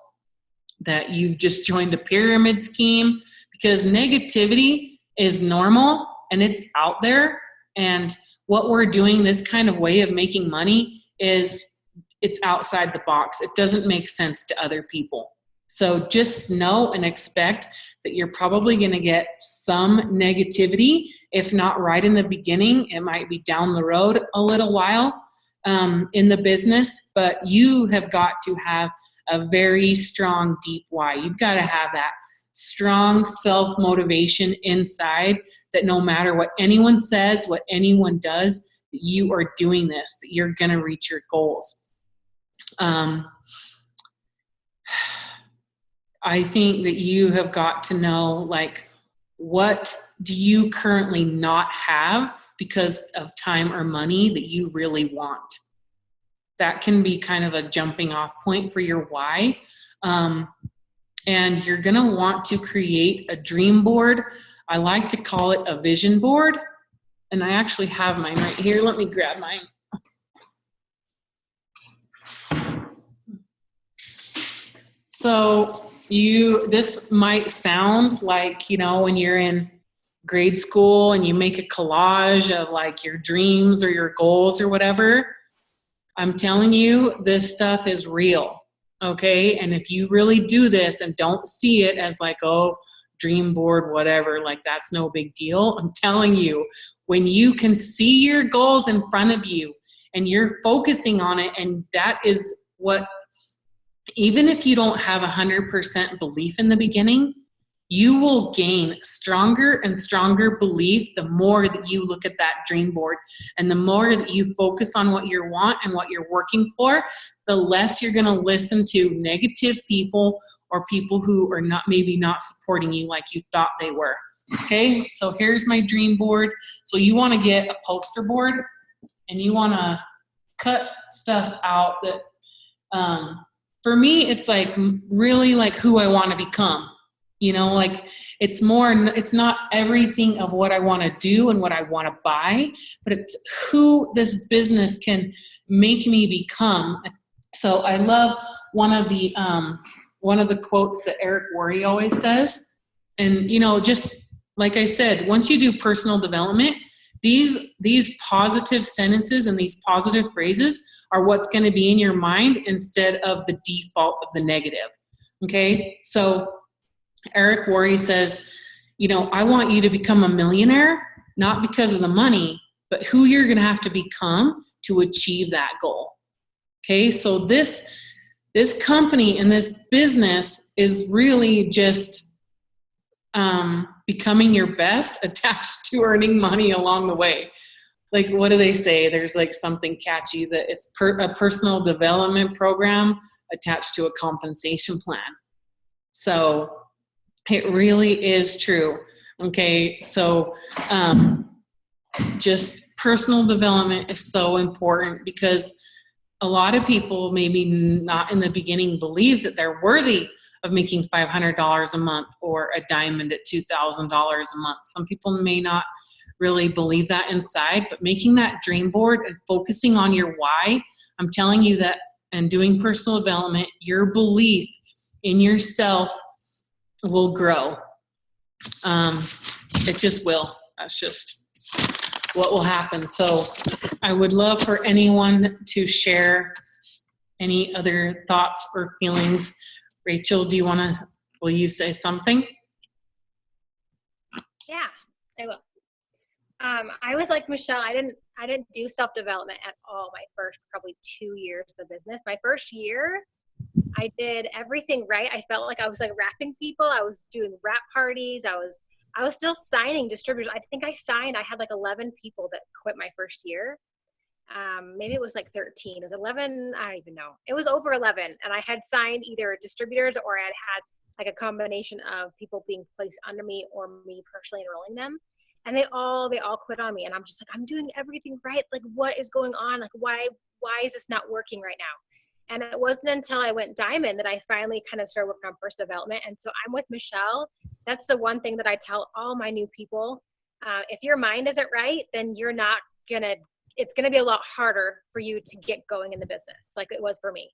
that you've just joined a pyramid scheme, because negativity is normal and it's out there. And what we're doing, this kind of way of making money, is it's outside the box. It doesn't make sense to other people. So just know and expect that you're probably going to get some negativity, if not right in the beginning. It might be down the road a little while in the business, but you have got to have a very strong, deep why. You've got to have that strong self-motivation inside, that no matter what anyone says, what anyone does, that you are doing this, that you're going to reach your goals. I think that you have got to know, like, what do you currently not have because of time or money that you really want? That can be kind of a jumping off point for your why. And you're going to want to create a dream board. I like to call it a vision board. And I actually have mine right here. Let me grab mine. So this might sound like, when you're in grade school and you make a collage of like your dreams or your goals or whatever. I'm telling you, this stuff is real. Okay. And if you really do this and don't see it as like, oh, dream board, whatever, like that's no big deal. I'm telling you, when you can see your goals in front of you and you're focusing on it, and that is what, even if you don't have 100% belief in the beginning, you will gain stronger and stronger belief the more that you look at that dream board, and the more that you focus on what you want and what you're working for, the less you're going to listen to negative people or people who are maybe not supporting you like you thought they were. Okay, so here's my dream board. So you want to get a poster board, and you want to cut stuff out that, for me, it's like really like who I want to become. Like it's not everything of what I want to do and what I want to buy, but it's who this business can make me become. So I love one of the quotes that Eric Worre always says. And, just like I said, once you do personal development, these positive sentences and these positive phrases are what's going to be in your mind instead of the default of the negative. Okay. So Eric Worre says, I want you to become a millionaire, not because of the money, but who you're going to have to become to achieve that goal. Okay. So this company and this business is really just becoming your best attached to earning money along the way. Like, what do they say? There's like something catchy that it's a personal development program attached to a compensation plan. So it really is true. Okay. So just personal development is so important, because a lot of people maybe not in the beginning believe that they're worthy of making $500 a month or a diamond at $2,000 a month. Some people may not really believe that inside, but making that dream board and focusing on your why, I'm telling you that, and doing personal development, your belief in yourself will grow. It just will. That's just what will happen. So I would love for anyone to share any other thoughts or feelings. Rachel, will you say something? Yeah, I will. I was like Michelle. I didn't do self-development at all my first probably 2 years of the business. My first year, I did everything right. I felt like I was like wrapping people. I was doing wrap parties. I was still signing distributors. I think I had like 11 people that quit my first year. Maybe it was like 13. It was 11. I don't even know. It was over 11. And I had signed either distributors, or I had like a combination of people being placed under me or me personally enrolling them. And they all quit on me. And I'm just like, I'm doing everything right. Like, what is going on? Like, why is this not working right now? And it wasn't until I went diamond that I finally kind of started working on personal development. And so I'm with Michelle. That's the one thing that I tell all my new people. If your mind isn't right, then it's going to be a lot harder for you to get going in the business, like it was for me.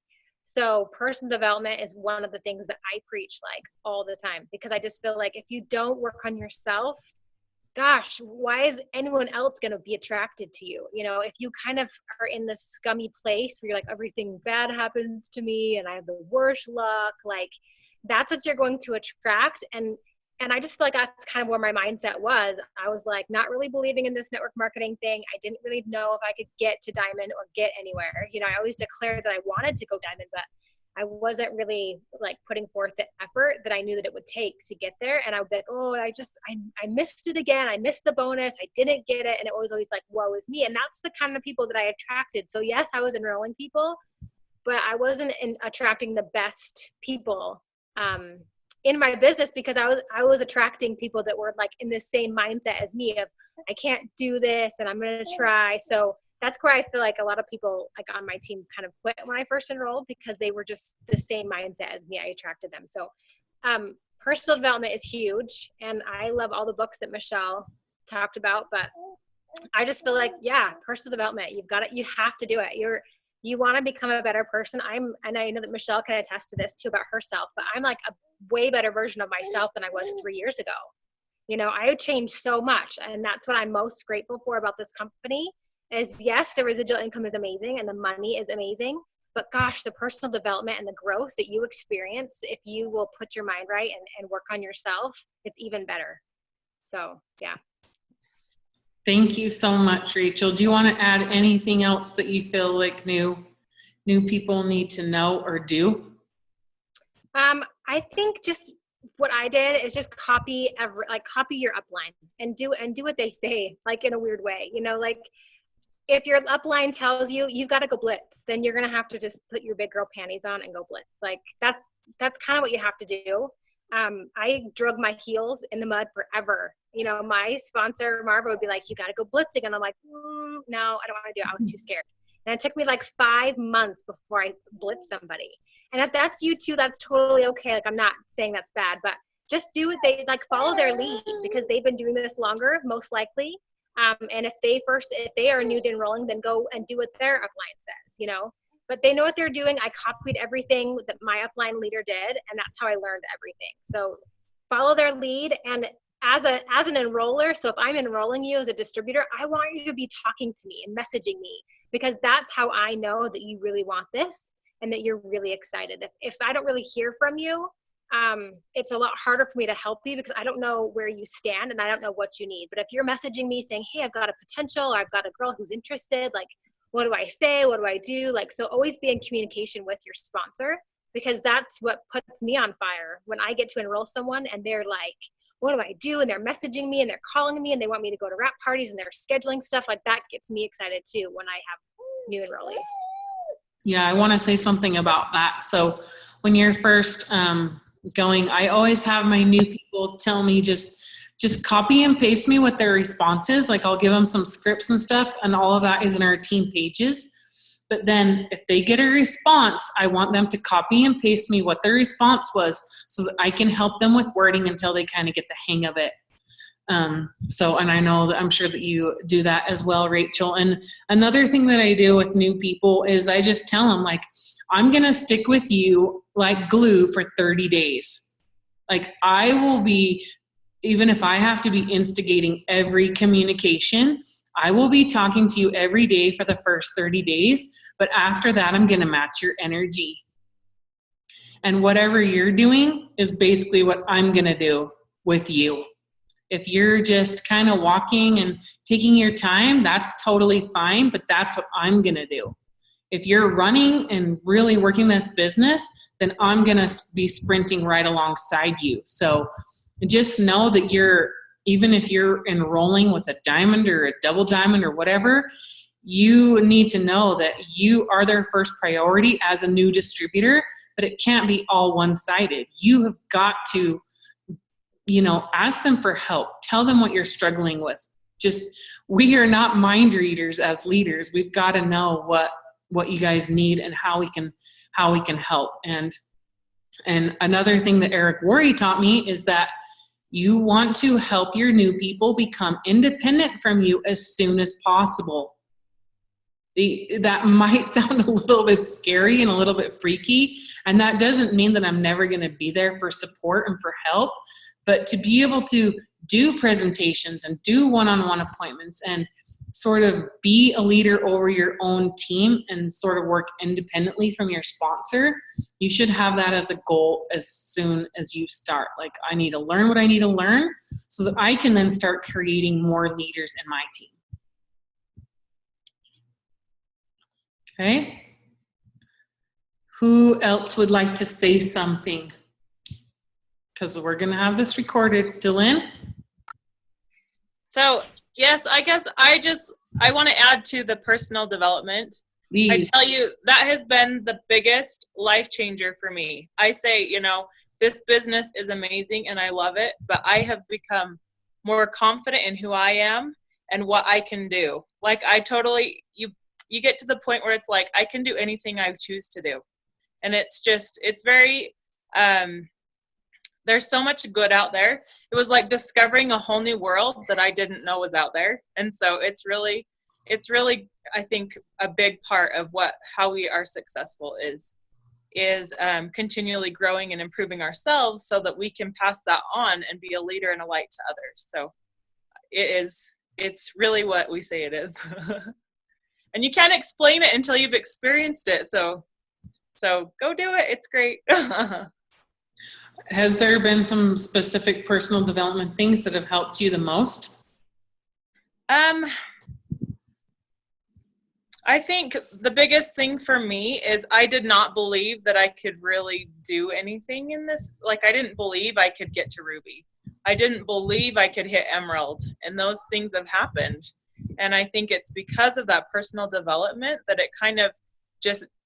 So personal development is one of the things that I preach like all the time, because I just feel like if you don't work on yourself, gosh, why is anyone else going to be attracted to you? You know, if you kind of are in this scummy place where you're like, everything bad happens to me and I have the worst luck, like that's what you're going to attract. And I just feel like that's kind of where my mindset was. I was like, not really believing in this network marketing thing. I didn't really know if I could get to diamond or get anywhere. You know, I always declared that I wanted to go diamond, but I wasn't really like putting forth the effort that I knew that it would take to get there. And I would be like, oh, I missed it again. I missed the bonus. I didn't get it. And it was always like, woe is me. And that's the kind of people that I attracted. So yes, I was enrolling people, but I wasn't attracting the best people in my business, because I was attracting people that were like in the same mindset as me of, I can't do this and I'm going to try. So that's where I feel like a lot of people like on my team kind of quit when I first enrolled, because they were just the same mindset as me. I attracted them. So personal development is huge. And I love all the books that Michelle talked about, but I just feel like, yeah, personal development, you have to do it. You want to become a better person. And I know that Michelle can attest to this too about herself, but I'm like a way better version of myself than I was 3 years ago. You know, I changed so much, and that's what I'm most grateful for about this company is, yes, the residual income is amazing and the money is amazing, but gosh, the personal development and the growth that you experience, if you will put your mind right and work on yourself, it's even better. So, yeah. Thank you so much, Rachel. Do you want to add anything else that you feel like new people need to know or do? I think just what I did is just copy your upline and do what they say, like in a weird way, you know, like if your upline tells you you've got to go blitz, then you're going to have to just put your big girl panties on and go blitz. Like that's kind of what you have to do. I drug my heels in the mud forever. You know, my sponsor, Marva, would be like, you got to go blitzing. And I'm like, no, I don't want to do it. I was too scared. And it took me like 5 months before I blitzed somebody. And if that's you too, that's totally okay. Like, I'm not saying that's bad, but just do what they like, follow their lead, because they've been doing this longer, most likely. And if they are new to enrolling, then go and do what their upline says, you know, but they know what they're doing. I copied everything that my upline leader did, and that's how I learned everything. So follow their lead. And as an enroller, so if I'm enrolling you as a distributor, I want you to be talking to me and messaging me, because that's how I know that you really want this and that you're really excited. If I don't really hear from you, it's a lot harder for me to help you, because I don't know where you stand and I don't know what you need. But if you're messaging me saying, hey, I've got a potential, or I've got a girl who's interested, like, what do I say? What do I do? Like, so always be in communication with your sponsor, because that's what puts me on fire when I get to enroll someone and they're like, what do I do? And they're messaging me and they're calling me and they want me to go to wrap parties and they're scheduling stuff. Like, that gets me excited too when I have new enrollees. Yeah, I want to say something about that. So when you're first going, I always have my new people tell me just copy and paste me what their response is. Like, I'll give them some scripts and stuff, and all of that is in our team pages. But then if they get a response, I want them to copy and paste me what their response was, so that I can help them with wording until they kind of get the hang of it. And I know that I'm sure that you do that as well, Rachel. And another thing that I do with new people is I just tell them, like, I'm going to stick with you like glue for 30 days. Like, I will be, even if I have to be instigating every communication, I will be talking to you every day for the first 30 days. But after that, I'm going to match your energy. And whatever you're doing is basically what I'm going to do with you. If you're just kind of walking and taking your time, that's totally fine, but that's what I'm going to do. If you're running and really working this business, then I'm going to be sprinting right alongside you. So just know that even if you're enrolling with a diamond or a double diamond or whatever, you need to know that you are their first priority as a new distributor, but it can't be all one-sided. You have got to, ask them for help. Tell them what you're struggling with. We are not mind readers as leaders. We've got to know what you guys need and how we can help. And another thing that Eric Worre taught me is that you want to help your new people become independent from you as soon as possible. That might sound a little bit scary and a little bit freaky. And that doesn't mean that I'm never going to be there for support and for help. But to be able to do presentations and do one-on-one appointments and sort of be a leader over your own team and sort of work independently from your sponsor, you should have that as a goal as soon as you start. Like, I need to learn what I need to learn so that I can then start creating more leaders in my team. Okay. Who else would like to say something? Because we're going to have this recorded. Dylan? So, yes, I guess I want to add to the personal development. Please. I tell you, that has been the biggest life changer for me. I say, this business is amazing and I love it, but I have become more confident in who I am and what I can do. Like, you get to the point where it's like, I can do anything I choose to do. And it's very, there's so much good out there. It was like discovering a whole new world that I didn't know was out there. And so it's really, I think, a big part of how we are successful is continually growing and improving ourselves so that we can pass that on and be a leader and a light to others. So it's really what we say it is. And you can't explain it until you've experienced it. So go do it. It's great. Has there been some specific personal development things that have helped you the most? I think the biggest thing for me is I did not believe that I could really do anything in this. Like, I didn't believe I could get to Ruby. I didn't believe I could hit Emerald, and those things have happened. And I think it's because of that personal development that it kind of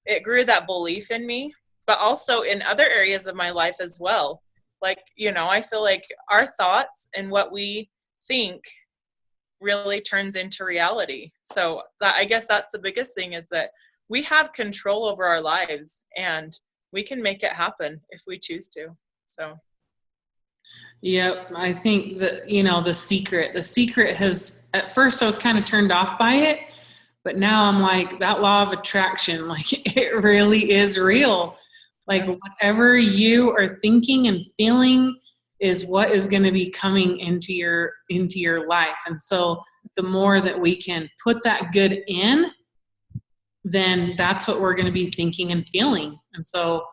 it grew that belief in me, but also in other areas of my life as well. Like, I feel like our thoughts and what we think really turns into reality. So I guess that's the biggest thing, is that we have control over our lives and we can make it happen if we choose to. So. Yep. I think that, the secret has, at first I was kind of turned off by it, but now I'm like, that law of attraction, like, it really is real. Like, whatever you are thinking and feeling is what is going to be coming into your life. And so the more that we can put that good in, then that's what we're going to be thinking and feeling. And so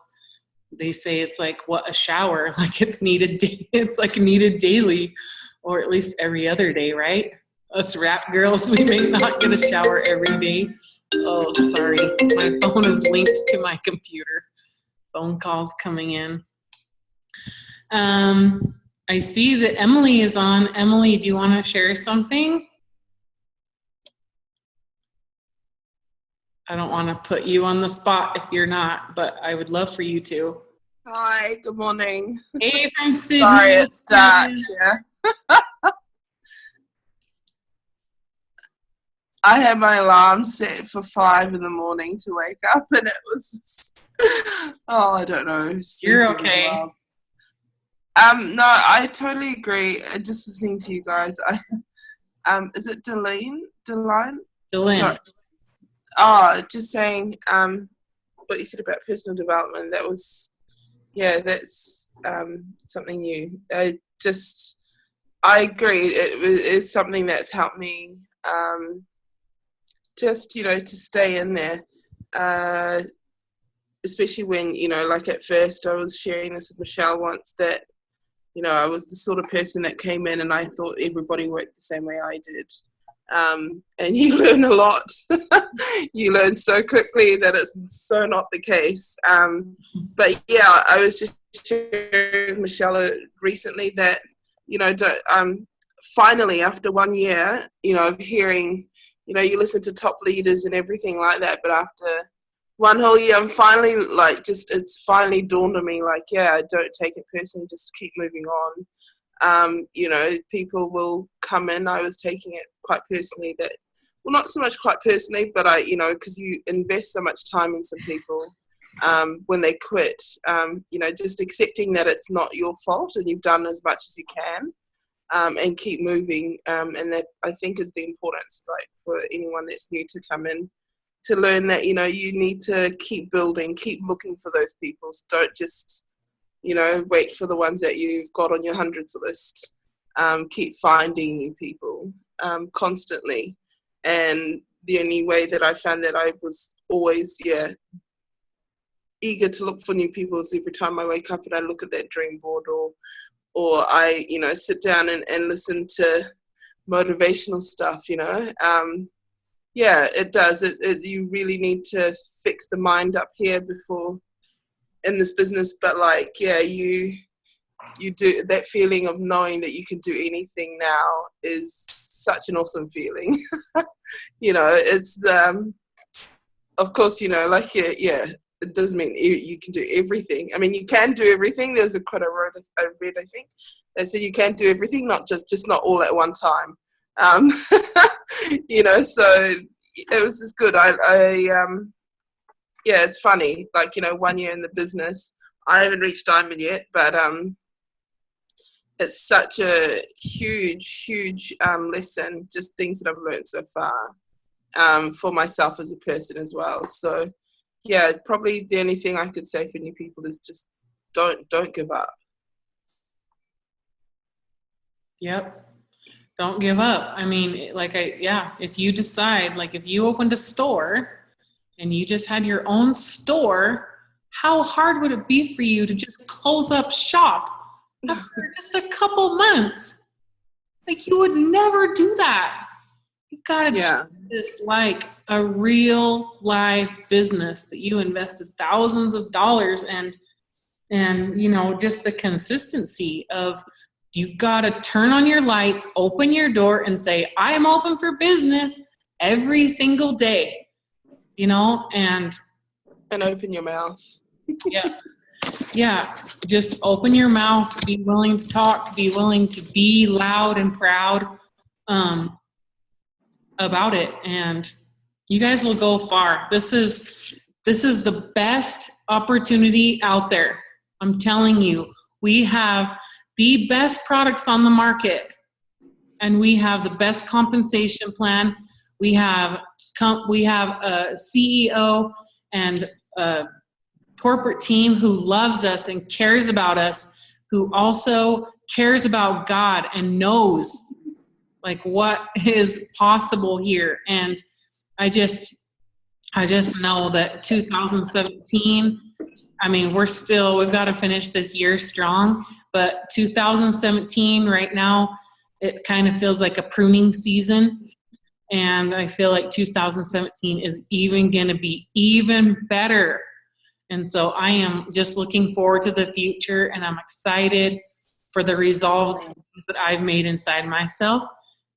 they say it's like a shower, like it's needed daily, or at least every other day, right? Us rap girls, we may not get a shower every day. Oh, sorry. My phone is linked to my computer. Phone calls coming in. I see that Emily is on. Emily, do you want to share something? I don't want to put you on the spot if you're not, but I would love for you to. Hi, good morning. Hey, from Sydney. Sorry, it's dark here. I had my alarm set for 5 a.m. to wake up, and it was just, I don't know. You're okay. Well. No, I totally agree. Just listening to you guys. Is it Deline? Dylan. Just saying what you said about personal development. That was, that's something new. I agree. It is something that's helped me. Just, to stay in there, especially when, like at first I was sharing this with Michelle once, that, I was the sort of person that came in and I thought everybody worked the same way I did. And you learn a lot. You learn so quickly that it's so not the case. But yeah, I was just sharing with Michelle recently that, finally after 1 year, of hearing, you listen to top leaders and everything like that, but after 1 whole year, I'm finally it's finally dawned on me, I don't take it personally, just keep moving on. People will come in. I was taking it quite personally not so much quite personally, but because you invest so much time in some people, when they quit, just accepting that it's not your fault and you've done as much as you can. And keep moving, and that I think is the importance, for anyone that's new to come in, to learn that, you know, you need to keep building, keep looking for those people. Don't just, you know, wait for the ones that you've got on your hundreds list. Keep finding new people constantly. And the only way that I found that I was always, eager to look for new people is every time I wake up and I look at that dream board, or I, you know, sit down and listen to motivational stuff, you know. It does. You really need to fix the mind up here before in this business. But like, you do, that feeling of knowing that you can do anything now is such an awesome feeling. You know, it's of course, you know, like, it doesn't mean you can do everything. I mean, you can do everything. There's a quote I read, I think, that said you can do everything, not just not all at one time. You know, so it was just good. It's funny. Like, you know, 1 year in the business, I haven't reached diamond yet, but it's such a huge lesson, just things that I've learned so far, for myself as a person as well. So yeah, probably the only thing I could say for new people is just don't give up. Yep. Don't give up. I mean, if you decide, like if you opened a store and you just had your own store, how hard would it be for you to just close up shop after just a couple months? Like, you would never do that. You gotta treat this like a real life business that you invested thousands of dollars and you know, just the consistency of, you gotta turn on your lights, open your door and say, I am open for business every single day, you know, and open your mouth. Just open your mouth, be willing to talk, be willing to be loud and proud about it, and you guys will go far. This is the best opportunity out there. I'm telling you, we have the best products on the market, and we have the best compensation plan. We have a CEO and a corporate team who loves us and cares about us, who also cares about God and knows like what is possible here. And I just know that 2017, I mean, we've got to finish this year strong, but 2017 right now, it kind of feels like a pruning season. And I feel like 2017 is even going to be even better. And so I am just looking forward to the future, and I'm excited for the resolves that I've made inside myself.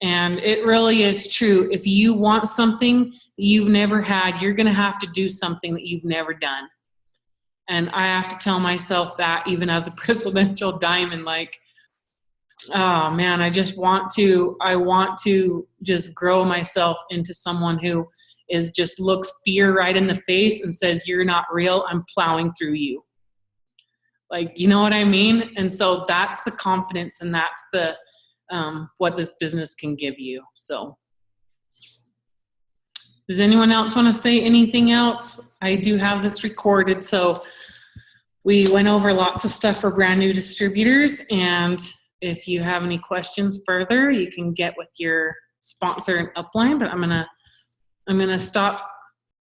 And it really is true. If you want something that you've never had, you're going to have to do something that you've never done. And I have to tell myself that even as a presidential diamond, like, oh man, I want to just grow myself into someone who looks fear right in the face and says, you're not real, I'm plowing through you. Like, you know what I mean? And so that's the confidence, and that's the, what this business can give you. So does anyone else want to say anything else? I do have this recorded. So we went over lots of stuff for brand new distributors. And if you have any questions further, you can get with your sponsor and upline, but I'm going to stop